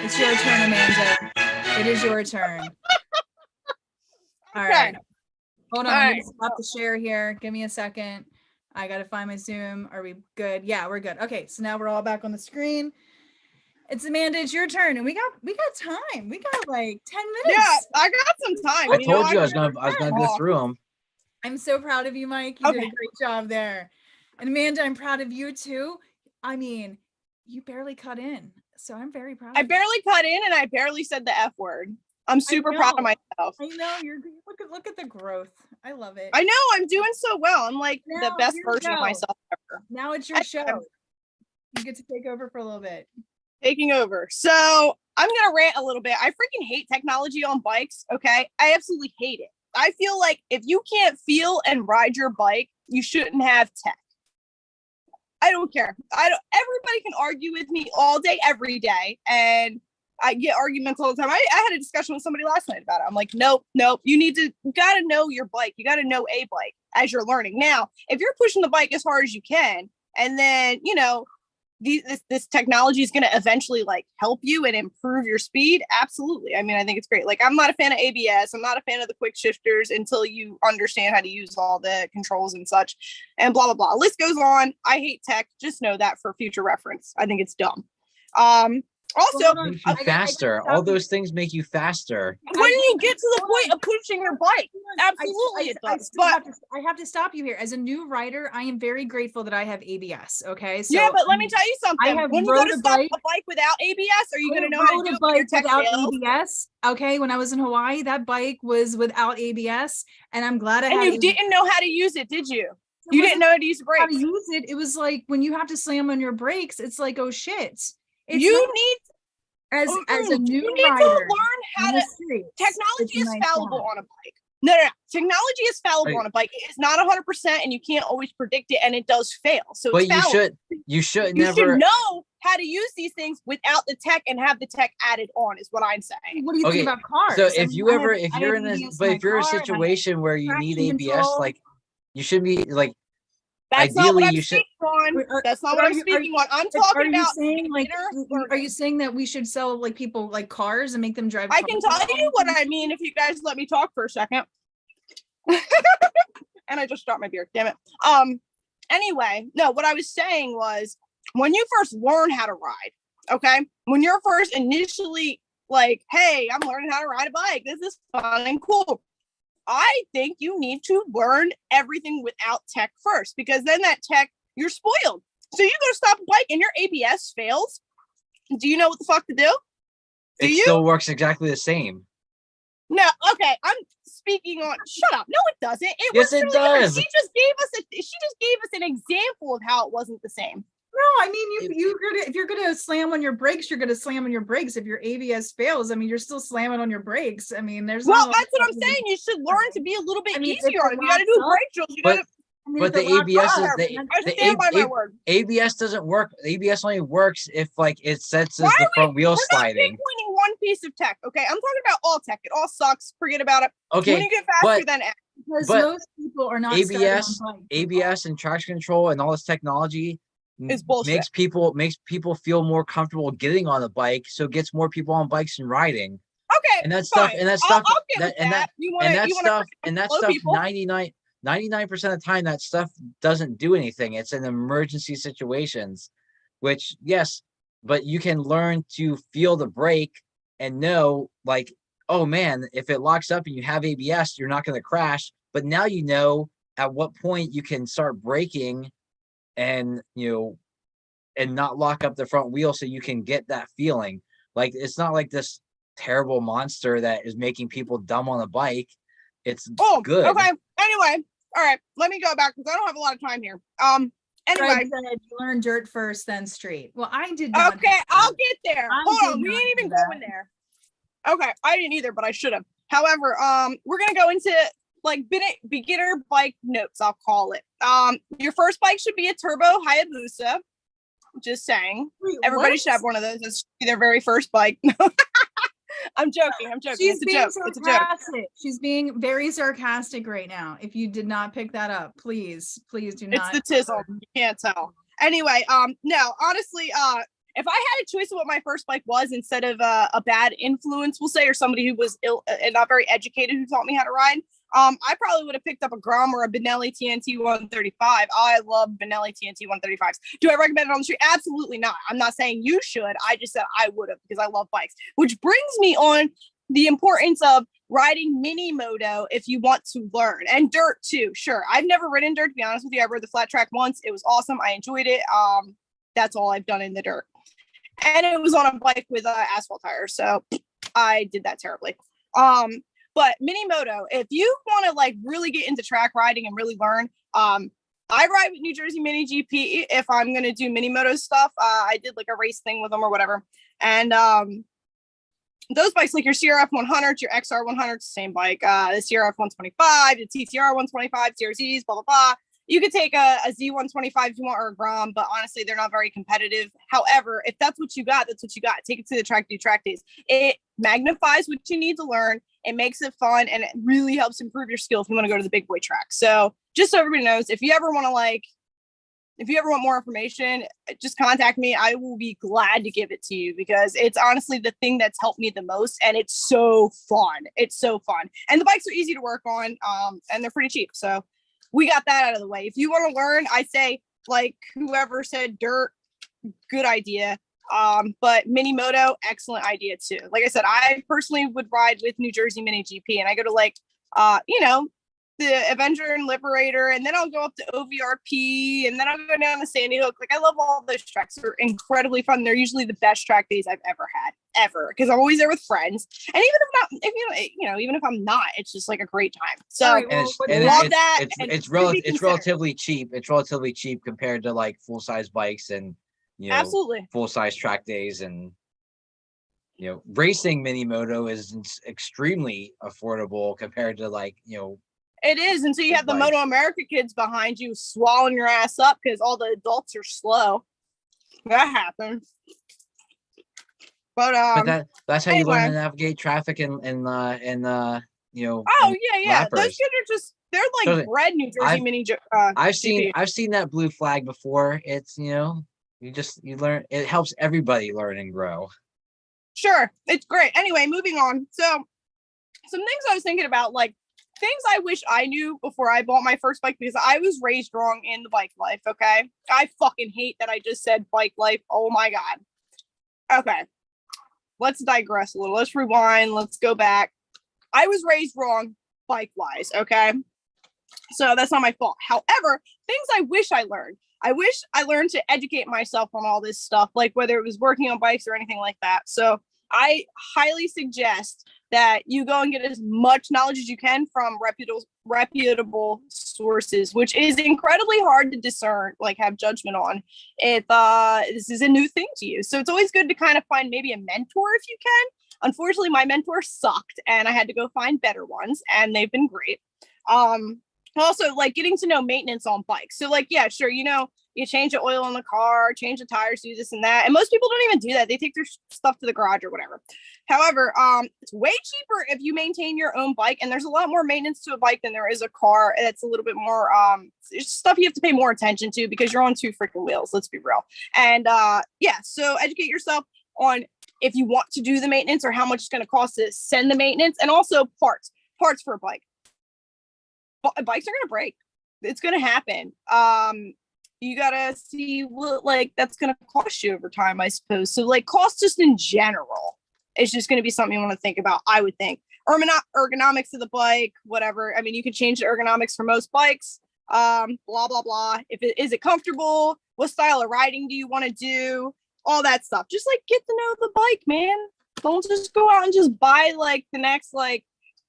It's your turn, Amanda. It is your turn. All right. Hold on. I'm gonna stop the share here. Give me a second. I gotta find my Zoom. Are we good? Yeah, we're good. Okay, so now we're all back on the screen. It's Amanda, it's your turn. And we got time. We got like 10 minutes. Yeah, I got some time. I told you I was gonna go through them. I'm so proud of you, Mike. You did a great job there. And Amanda, I'm proud of you too. I mean, you barely cut in. So I'm very proud. I barely cut in and I barely said the F word. I'm super proud of myself. I know look at the growth. I love it. I know I'm doing so well. I'm like the best version of myself ever. Now it's your show. You get to take over for a little bit. Taking over. So I'm gonna rant a little bit. I freaking hate technology on bikes. Okay, I absolutely hate it. I feel like if you can't feel and ride your bike, you shouldn't have tech. I don't care. Everybody can argue with me all day, every day, and I get arguments all the time. I had a discussion with somebody last night about it. I'm like, nope. You gotta know your bike. You gotta know a bike as you're learning. Now, if you're pushing the bike as hard as you can, and then this technology is going to eventually like help you and improve your speed. Absolutely. I mean, I think it's great. Like, I'm not a fan of ABS. I'm not a fan of the quick shifters until you understand how to use all the controls and such and blah, blah, blah. List goes on. I hate tech. Just know that for future reference. I think it's dumb. Also, makes you faster. All those things make you faster. When you get to the point of pushing your bike, absolutely it does. But I have to stop you here. As a new rider, I am very grateful that I have ABS. Okay. So yeah, but let me tell you something. When you go to stop a bike without ABS, are you going to know how to do it when your tech fails? ABS? Okay. When I was in Hawaii, that bike was without ABS, and I'm glad I had. And you didn't know how to use it, did you? You didn't know how to use the brakes. How to use it? It was like when you have to slam on your brakes. It's like, oh shit. As a new you need rider, to learn how to. Technology is fallible on a bike. No. Technology is fallible on a bike. It is not 100%, and you can't always predict it, and it does fail. So, but it's you should should know how to use these things without the tech and have the tech added on. Is what I'm saying. What do you think about cars? So if you're in a situation where you need ABS, like you should be like. That's ideally, not what you should. That's not what I'm speaking on. I'm talking about. Are you saying that we should sell like people like cars and make them drive? I can tell you what I mean if you guys let me talk for a second. And I just dropped my beer. Damn it. Anyway, no. What I was saying was when you first learn how to ride. Okay, when you're first initially like, hey, I'm learning how to ride a bike. This is fun and cool. I think you need to learn everything without tech first, because then that tech, you're spoiled. So you go to stop a bike and your ABS fails. Do you know what the fuck to do? Still works exactly the same. No, okay. I'm speaking on. Shut up. No, it doesn't. Yes, it does. She just gave us an example of how it wasn't the same. No, I mean, if you're gonna slam on your brakes, you're gonna slam on your brakes. If your ABS fails, I mean, you're still slamming on your brakes. I mean, that's what I'm saying. You should learn to be a little bit easier on it. You got to do brake drills. You got to. But the ABS ABS doesn't work. ABS only works if like it senses the front wheel sliding. Pinpointing one piece of tech. Okay, I'm talking about all tech. It all sucks. Forget about it. Okay, when you get faster than because most people are not ABS and traction control and all this technology. Is bullshit. Makes people feel more comfortable getting on a bike, so it gets more people on bikes and riding. Okay, and that stuff, and that stuff, and that stuff, 99% of the time, that stuff doesn't do anything. It's in emergency situations, which yes, but you can learn to feel the brake and know, like, oh man, if it locks up and you have ABS, you're not going to crash. But now you know at what point you can start braking and, and not lock up the front wheel so you can get that feeling. Like, it's not like this terrible monster that is making people dumb on a bike. It's good. Okay. Anyway, all right, let me go back because I don't have a lot of time here. Anyway, Greg said you learn dirt first, then street. Well, I did not. Okay, I'll get there. I Hold did on, we not ain't do even that. going there. Okay, I didn't either, but I should have. However, we're gonna go into like beginner bike notes, I'll call it. Your first bike should be a turbo Hayabusa. Just saying. Wait, Everybody what? should have one of those as their very first bike. I'm joking. She's It's a being joke. It's a joke. sarcastic. She's being very sarcastic right now. If you did not pick that up, please do not. It's the tizzle. You can't tell. Anyway, no, honestly, if I had a choice of what my first bike was instead of a bad influence, we'll say, or somebody who was ill and not very educated who taught me how to ride, I probably would have picked up a Grom or a Benelli TNT 135. I love Benelli TNT 135s. Do I recommend it on the street? Absolutely not. I'm not saying you should. I just said I would have because I love bikes, which brings me on the importance of riding mini moto if you want to learn, and dirt too. Sure. I've never ridden dirt, to be honest with you. I rode the flat track once. It was awesome. I enjoyed it. That's all I've done in the dirt. And it was on a bike with asphalt tires. So I did that terribly. But mini moto, if you want to like really get into track riding and really learn, I ride with New Jersey Mini GP if I'm going to do mini moto stuff. I did like a race thing with them or whatever. And those bikes, like your CRF 100, your XR 100, same bike, the CRF 125, the TCR 125, CRZs, blah, blah, blah. You could take a Z125 if you want, or a Grom, but honestly, they're not very competitive. However, if that's what you got, that's what you got. Take it to the track, do track days. It magnifies what you need to learn. It makes it fun, and it really helps improve your skill if you want to go to the big boy track. So just so everybody knows, if you ever want more information, just contact me. I will be glad to give it to you because it's honestly the thing that's helped me the most, and it's so fun. It's so fun. And the bikes are easy to work on, and they're pretty cheap. So we got that out of the way. If you want to learn, I say, like whoever said dirt, good idea. But mini moto, excellent idea too. Like I said, I personally would ride with New Jersey Mini GP, and I go to like, the Avenger and Liberator, and then I'll go up to OVRP, and then I'll go down to Sandy Hook. Like, I love all those tracks. They're incredibly fun. They're usually the best track days I've ever had, because I'm always there with friends. And even if I'm not, it's just like a great time. So it's relatively cheap. It's relatively cheap compared to like full size bikes and absolutely full size track days, and racing mini moto is extremely affordable compared to like it is until you have the Moto America kids behind you swallowing your ass up because all the adults are slow. That happens. But that's how you learn to navigate traffic and oh yeah. Those kids they're like bred New Jersey Mini. I've seen that blue flag before. It's you learn. It helps everybody learn and grow. Sure, it's great. Anyway, moving on. So some things I was thinking about, like things I wish I knew before I bought my first bike, because I was raised wrong in the bike life. Okay. I fucking hate that I just said bike life. Oh my God. Okay. Let's digress a little. Let's rewind. Let's go back. I was raised wrong bike wise. Okay. So that's not my fault. However, things I wish I learned. I wish I learned to educate myself on all this stuff, like whether it was working on bikes or anything like that. So I highly suggest that you go and get as much knowledge as you can from reputable sources, which is incredibly hard to discern, like have judgment on if this is a new thing to you. So it's always good to kind of find maybe a mentor if you can. Unfortunately, my mentor sucked and I had to go find better ones, and they've been great. Also, like getting to know maintenance on bikes. So like, yeah, sure, you change the oil in the car, change the tires, do this and that. And most people don't even do that. They take their stuff to the garage or whatever. However, it's way cheaper if you maintain your own bike. And there's a lot more maintenance to a bike than there is a car. That's a little bit more stuff you have to pay more attention to because you're on two freaking wheels. Let's be real. And so educate yourself on if you want to do the maintenance or how much it's going to cost to send the maintenance, and also parts for a bike. Bikes are going to break. It's going to happen. You gotta see what like that's gonna cost you over time, I suppose. So like cost just in general, It's just going to be something you want to think about, I would think. Ergonomics of the bike, whatever. I mean, you can change the ergonomics for most bikes. Blah, blah, blah. Is it comfortable? What style of riding do you want to do? All that stuff. Just like get to know the bike, man. Don't just go out and just buy like the next like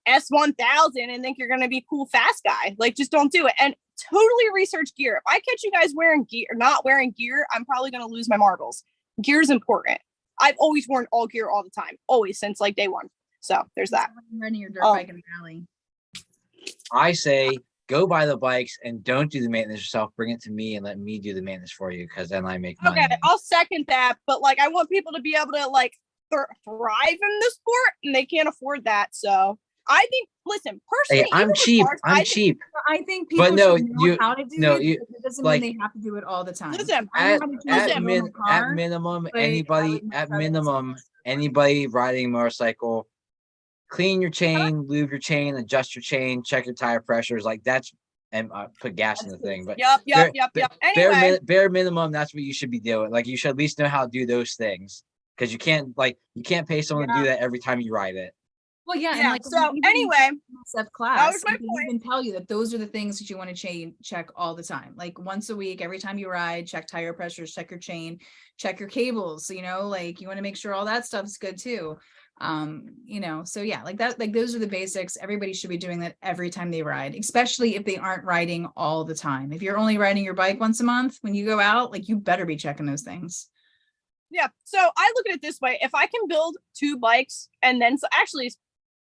S1000 and think you're going to be cool fast guy. Like, just don't do it. And totally research gear. If I catch you guys wearing gear or not wearing gear, I'm probably going to lose my marbles. Gear is important. I've always worn all gear all the time, always, since like day one. So there's that. Running your dirt bike in the alley. I say go buy the bikes and don't do the maintenance yourself. Bring it to me and let me do the maintenance for you, because then I make money. Okay, I'll second that. But like, I want people to be able to like thrive in the sport, and they can't afford that. So I think, listen, personally, hey, I'm cheap. I'm cheap. I think people But no, should know how to do it. It doesn't like, mean they have to do it all the time. Listen, at minimum, anybody riding a motorcycle, clean your chain, lube your chain, adjust your chain, check your tire pressures. Like that's, and put gas in the thing. But yep. Anyway, bare minimum, that's what you should be doing. Like you should at least know how to do those things, because you can't pay someone to do that every time you ride it. Well, yeah. Yeah. And like, so anyway, class, that was my point. Even tell you that those are the things that you want to check all the time. Like once a week, every time you ride, check tire pressures, check your chain, check your cables. You know, like you want to make sure all that stuff's good too. You know, so yeah, like that, like those are the basics. Everybody should be doing that every time they ride, especially if they aren't riding all the time. If you're only riding your bike once a month when you go out, like you better be checking those things. Yeah. So I look at it this way: if I can build 2 bikes and then actually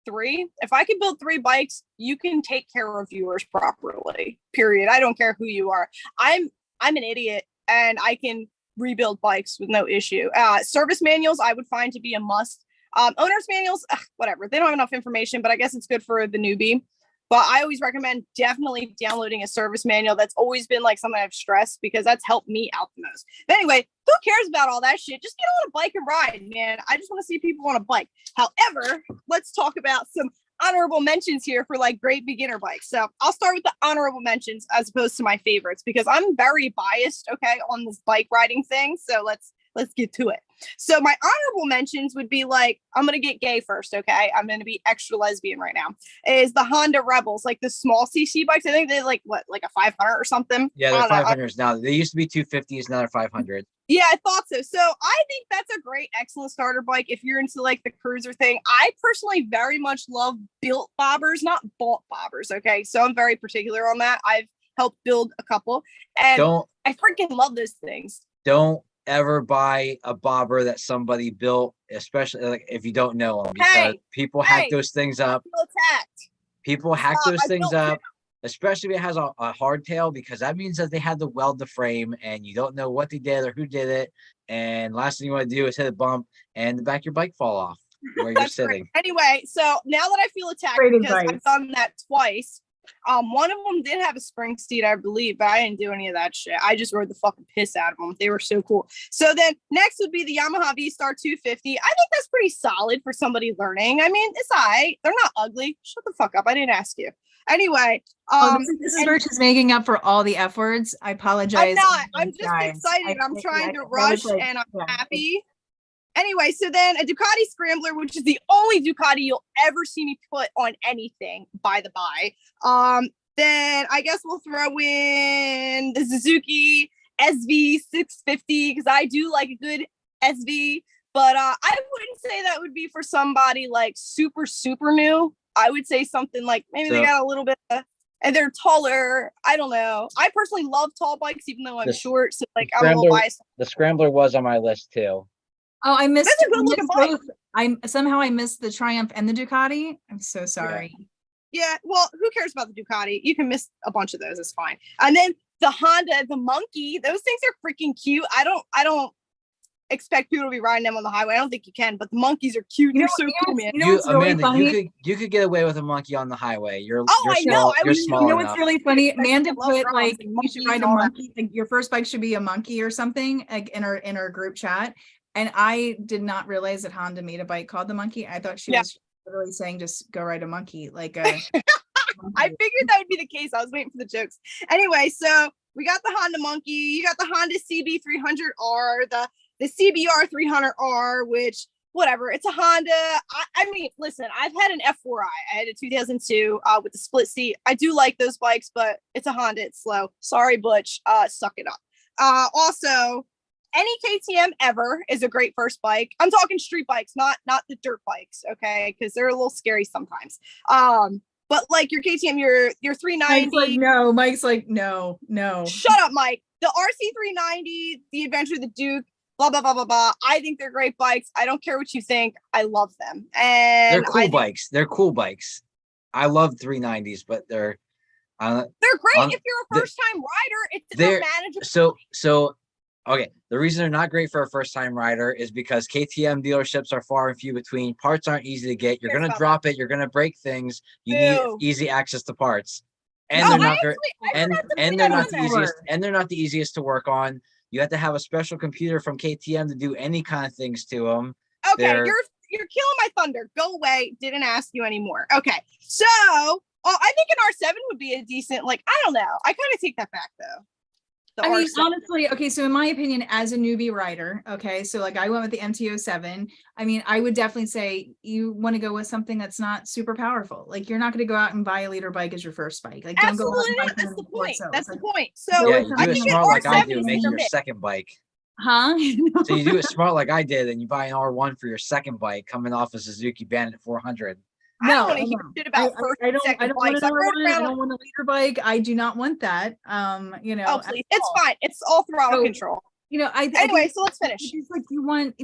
3, if I can build 3 bikes, you can take care of yours properly. Period. I don't care who you are. I'm an idiot and I can rebuild bikes with no issue. Service manuals I would find to be a must. Owner's manuals, whatever. They don't have enough information, but I guess it's good for the newbie. But I always recommend definitely downloading a service manual. That's always been like something I've stressed because that's helped me out the most. But anyway, who cares about all that shit? Just get on a bike and ride, man. I just want to see people on a bike. However, let's talk about some honorable mentions here for like great beginner bikes. So I'll start with the honorable mentions as opposed to my favorites, because I'm very biased, okay, on this bike riding thing. So let's get to it. So my honorable mentions would be like, I'm going to get gay first, okay? I'm going to be extra lesbian right now. Is the Honda Rebels, like the small CC bikes. I think they're like, what, like a 500 or something? Yeah, they're 500s now. They used to be 250s, now they're 500. Yeah, I thought so. So I think that's a great, excellent starter bike if you're into like the cruiser thing. I personally very much love built bobbers, not bought bobbers, okay? So I'm very particular on that. I've helped build a couple, and I freaking love those things. Don't ever buy a bobber that somebody built, especially like if you don't know them, because people hack those things up. People hack those things up, especially if it has a hardtail, because that means that they had to weld the frame and you don't know what they did or who did it. And last thing you want to do is hit a bump and the back of your bike fall off where you're sitting. Great. Anyway, so now that I feel attacked because I've done that twice. One of them did have a spring seat, I believe, but I didn't do any of that shit. I just rode the fucking piss out of them. They were so cool. So then next would be the Yamaha V-Star 250. I think that's pretty solid for somebody learning. I mean, it's all right. They're not ugly. Shut the fuck up. I didn't ask you. Anyway, this is where she's making up for all the F words. I apologize. I'm not. I'm just excited. I'm trying to rush and I'm happy. Anyway, so then a Ducati Scrambler, which is the only Ducati you'll ever see me put on anything, by the by. Then I guess we'll throw in the Suzuki SV650, because I do like a good SV. But I wouldn't say that would be for somebody like super, super new. I would say something like maybe they got a little bit of, and they're taller. I don't know. I personally love tall bikes, even though I'm short. So like I'm a little biased. The Scrambler was on my list too. Oh, I missed both. I missed the Triumph and the Ducati. I'm so sorry. Yeah, well, who cares about the Ducati? You can miss a bunch of those. It's fine. And then the Honda, the Monkey. Those things are freaking cute. I don't expect people to be riding them on the highway. I don't think you can, but the monkeys are cute. They're so cool, man. You know what's really funny? You could get away with a monkey on the highway. You're small. You're small You know enough. What's really funny? Amanda put like you should ride a monkey. Like, your first bike should be a monkey or something, like in our group chat. And I did not realize that Honda made a bike called the Monkey. I thought she was literally saying just go ride a monkey, like a. I figured that would be the case. I was waiting for the jokes. Anyway, so we got the Honda Monkey. You got the Honda CB300R, the CBR 300R, which whatever. It's a Honda. I mean, listen, I've had an F4i. I had a 2002 with the split seat. I do like those bikes, but it's a Honda. It's slow. Sorry, Butch. Suck it up. Also, any KTM ever is a great first bike. I'm talking street bikes, not the dirt bikes, okay? Because they're a little scary sometimes. But like your KTM, your 390. Mike's like, no. Shut up, Mike. The RC390, the Adventure, the Duke, blah, blah, blah, blah, blah. I think they're great bikes. I don't care what you think. I love them. And they're cool bikes. They're cool bikes. I love 390s, but they're great if you're a first-time rider. It's manageable. So okay. The reason they're not great for a first-time rider is because KTM dealerships are far and few between. Parts aren't easy to get. You're going to drop it. You're going to break things. You need easy access to parts. And they're not they're not the easiest to work on. You have to have a special computer from KTM to do any kind of things to them. Okay, you're killing my thunder. Go away. Didn't ask you anymore. Okay, so I think an R7 would be a decent. Like, I don't know. I kind of take that back though. I mean, honestly, okay, so in my opinion, as a newbie rider, okay, so like I went with the MT-07. I mean, I would definitely say you want to go with something that's not super powerful. Like, you're not going to go out and buy a liter bike as your first bike. Like, don't go out and buy that's the point. That's the point. So yeah, you do it smart like I do, make your second bike. Huh? So you do it smart like I did, and you buy an R1 for your second bike coming off a Suzuki Bandit 400. I don't want to hear shit about first and second bikes. I don't want a liter bike. I do not want that. You know. Oh, please. It's fine. It's all throttle control. You know, anyway, so let's finish. It's like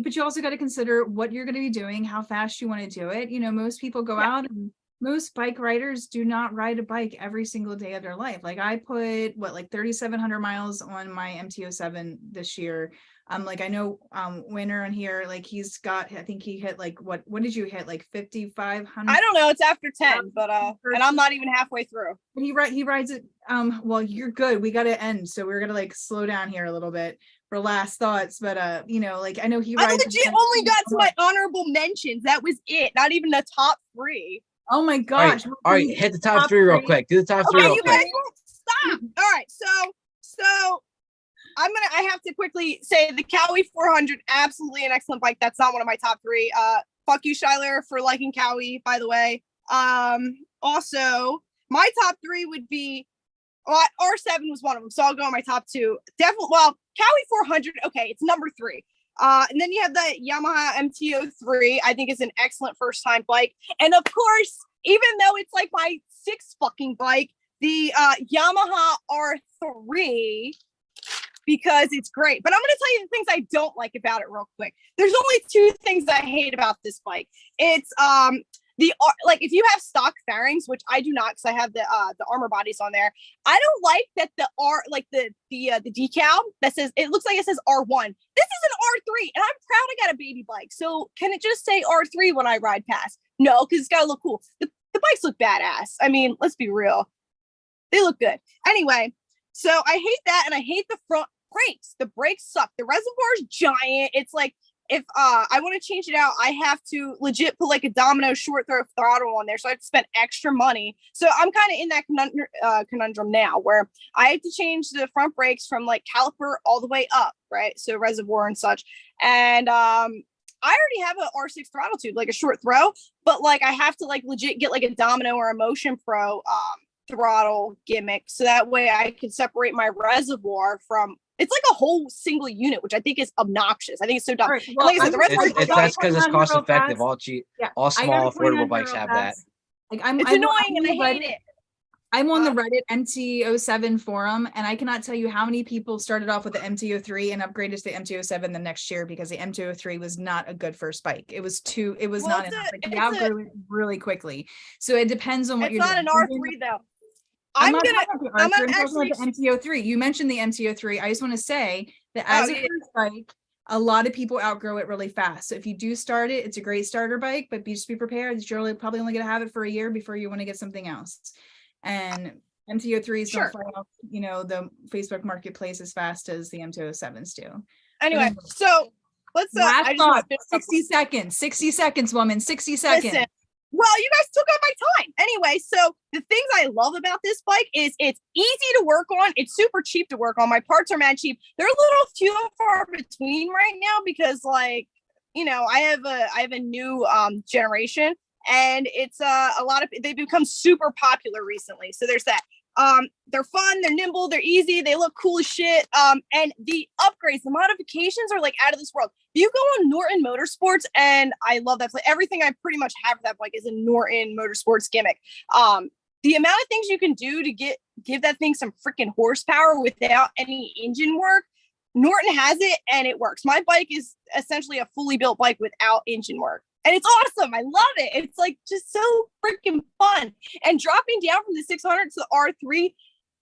but you also got to consider what you're going to be doing, how fast you want to do it. You know, most people go out, and most bike riders do not ride a bike every single day of their life. Like, I put 3,700 miles on my MT-07 this year. Like, I know Winner in here, like, he's got, I think he hit like what did you hit, like 5,500? I don't know, it's after 10, but and I'm not even halfway through. He rides it. Well, you're good. We got to end, so we're gonna like slow down here a little bit for last thoughts. But you know, like, I know he rides. I legit only got to my honorable mentions. That was it. Not even the top 3. Oh my gosh! All right, hit the top 3 real quick. Do the top 3 real quick. You guys won't stop. All right, so I have to quickly say the Cowie 400, absolutely an excellent bike. That's not one of my top 3. Fuck you, Schuyler, for liking Cowie, by the way. Also, my top 3 would be, R7 was one of them, so I'll go on my top 2. Definitely, Cowie 400, okay, it's number 3. And then you have the Yamaha MT-03, I think is an excellent first-time bike. And of course, even though it's like my 6th fucking bike, the Yamaha R3, because it's great. But I'm going to tell you the things I don't like about it real quick. There's only 2 things I hate about this bike. It's if you have stock fairings, which I do not, because I have the armor bodies on there. I don't like that the decal that says, it looks like it says R1. This is an R3, and I'm proud I got a baby bike. So can it just say R3 when I ride past? No, because it's got to look cool. The bikes look badass. I mean, let's be real. They look good. Anyway, so I hate that, and I hate the front brakes. The brakes suck. The reservoir is giant. It's like, if I want to change it out, I have to legit put like a Domino short throw throttle on there. So I have to spend extra money. So I'm kind of in that conundrum now, where I have to change the front brakes from like caliper all the way up, right? So reservoir and such. And I already have an R6 throttle tube, like a short throw, but like I have to like legit get like a Domino or a Motion Pro throttle gimmick, so that way I can separate my reservoir from. It's like a whole single unit, which I think is obnoxious. I think it's so dumb. Right, well, like I said, that's because it's cost effective. All small affordable bikes have that. Like it's annoying, and I hate it. I'm on the Reddit MT-07 forum, and I cannot tell you how many people started off with the MT-03 and upgraded to the MT-07 the next year because the MT-03 was not a good first bike. It was not enough. Like, you outgrew it really quickly. So it depends on what you're doing. It's not an R3 though. I'm actually the MT-03. You mentioned the MT-03. I just want to say that as a first bike, a lot of people outgrow it really fast. So if you do start it, it's a great starter bike, but just be prepared that you're probably only going to have it for a year before you want to get something else. And MT-03s don't fly off, the Facebook marketplace as fast as the MT-07s do. Anyway, so let's 60 seconds, woman, 60 seconds. Listen. Well, you guys took up my time. Anyway, so the things I love about this bike is it's easy to work on. It's super cheap to work on. My parts are mad cheap. They're a little few and far between right now because, like, I have a new generation, and it's a lot of they've become super popular recently. So there's that. They're fun, they're nimble, they're easy, they look cool as shit. And the upgrades, the modifications are like out of this world. You go on Norton Motorsports, and I love that place. Everything I pretty much have for that bike is a Norton Motorsports gimmick. The amount of things you can do to give that thing some freaking horsepower without any engine work, Norton has it and it works. My bike is essentially a fully built bike without engine work. And it's awesome. I love it. It's like just so freaking fun. And dropping down from the 600 to the R3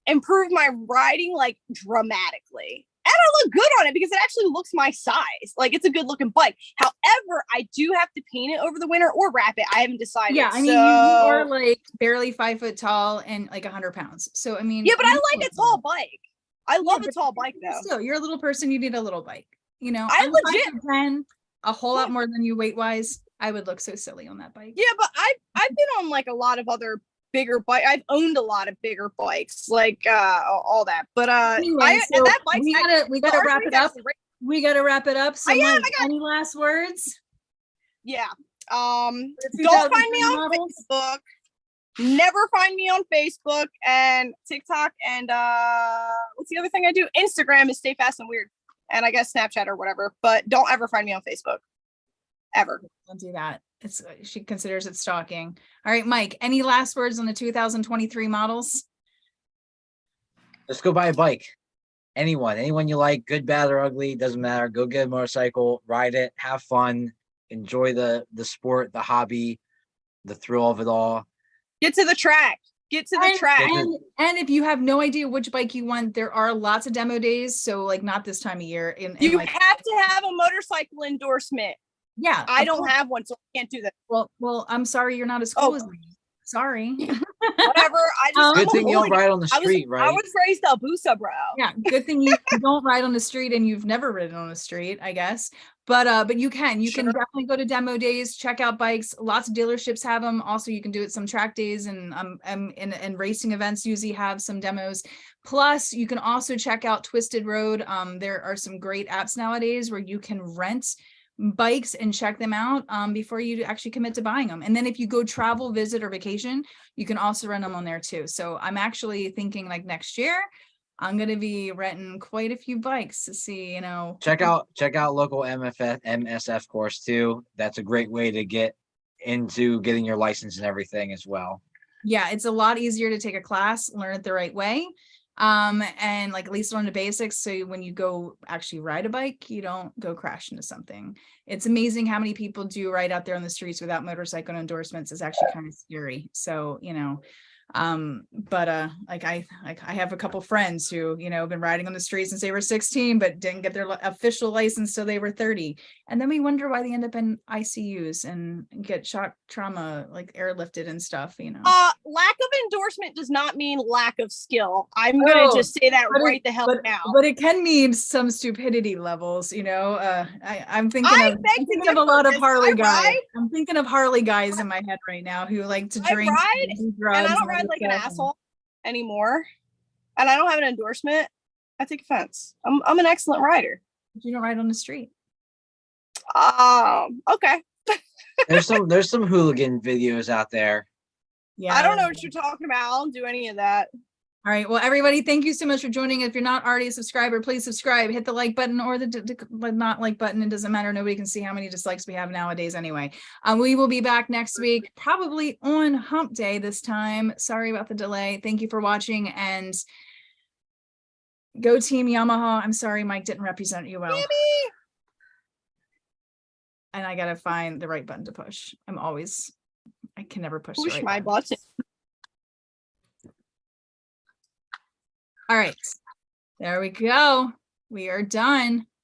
improved my riding like dramatically. And I look good on it because it actually looks my size. Like it's a good looking bike. However, I do have to paint it over the winter or wrap it. I haven't decided. Yeah, I mean, you are like barely 5 foot tall and like 100 pounds. So I mean, yeah, but I like a tall bike. I love a tall bike though. Still, you're a little person. You need a little bike. I'm legit 5'10", a whole lot more than you weight wise. I would look so silly on that bike. Yeah, but I've been on like a lot of other bigger bike. I've owned a lot of bigger bikes, like all that. But anyway, so that bike, we gotta wrap it up. We gotta wrap it up. So any last words? Yeah. Don't find me on Facebook. Never find me on Facebook and TikTok and what's the other thing I do? Instagram is Stay Fast and Weird, and I guess Snapchat or whatever. But don't ever find me on Facebook. Ever. Don't do that. She considers it stalking. All right, Mike, any last words on the 2023 models? Let's go buy a bike. Anyone you like, good, bad, or ugly, doesn't matter. Go get a motorcycle, ride it, have fun, enjoy the sport, the hobby, the thrill of it all. Get to the track. And if you have no idea which bike you want, there are lots of demo days. So like not this time of year. You have to have a motorcycle endorsement. Yeah, I don't have one, so I can't do that. Well, I'm sorry you're not as cool as me. Sorry. Whatever. Good thing you don't ride on the street, right? I was raised a Busa, bro. Yeah, good thing you don't ride on the street and you've never ridden on the street, I guess. But you can definitely go to demo days, check out bikes. Lots of dealerships have them. Also, you can do it some track days and racing events usually have some demos. Plus, you can also check out Twisted Road. There are some great apps nowadays where you can rent bikes and check them out before you actually commit to buying them. And then if you go travel, visit, or vacation, you can also rent them on there too. So I'm actually thinking like next year, I'm going to be renting quite a few bikes to see, check out local MSF course too. That's a great way to get into getting your license and everything as well. Yeah, it's a lot easier to take a class, learn it the right way. And like at least learn the basics. So when you go actually ride a bike, you don't go crash into something. It's amazing how many people do ride out there on the streets without motorcycle endorsements. It's actually kind of scary. So, like I have a couple friends who, have been riding on the streets since they were 16, but didn't get their official license till they were 30. And then we wonder why they end up in ICUs and get shock trauma, like airlifted and stuff, Lack of endorsement does not mean lack of skill. I'm going to just say that right the hell now. But it can mean some stupidity levels, I'm thinking of a lot of Harley guys. I'm thinking of Harley guys in my head right now who like to drink and do drugs. And I don't ride like an asshole anymore, and I don't have an endorsement. I take offense. I'm an excellent rider. But you don't ride on the street. Okay. There's some hooligan videos out there. Yeah, I don't know what you're talking about. I don't do any of that. All right. Well, everybody, thank you so much for joining. If you're not already a subscriber, please subscribe, hit the like button or the not like button. It doesn't matter. Nobody can see how many dislikes we have nowadays anyway. We will be back next week, probably on Hump Day this time. Sorry about the delay. Thank you for watching, and go Team Yamaha. I'm sorry, Mike didn't represent you well. Yummy. And I got to find the right button to push. I can never push the right my button. All right, there we go. We are done.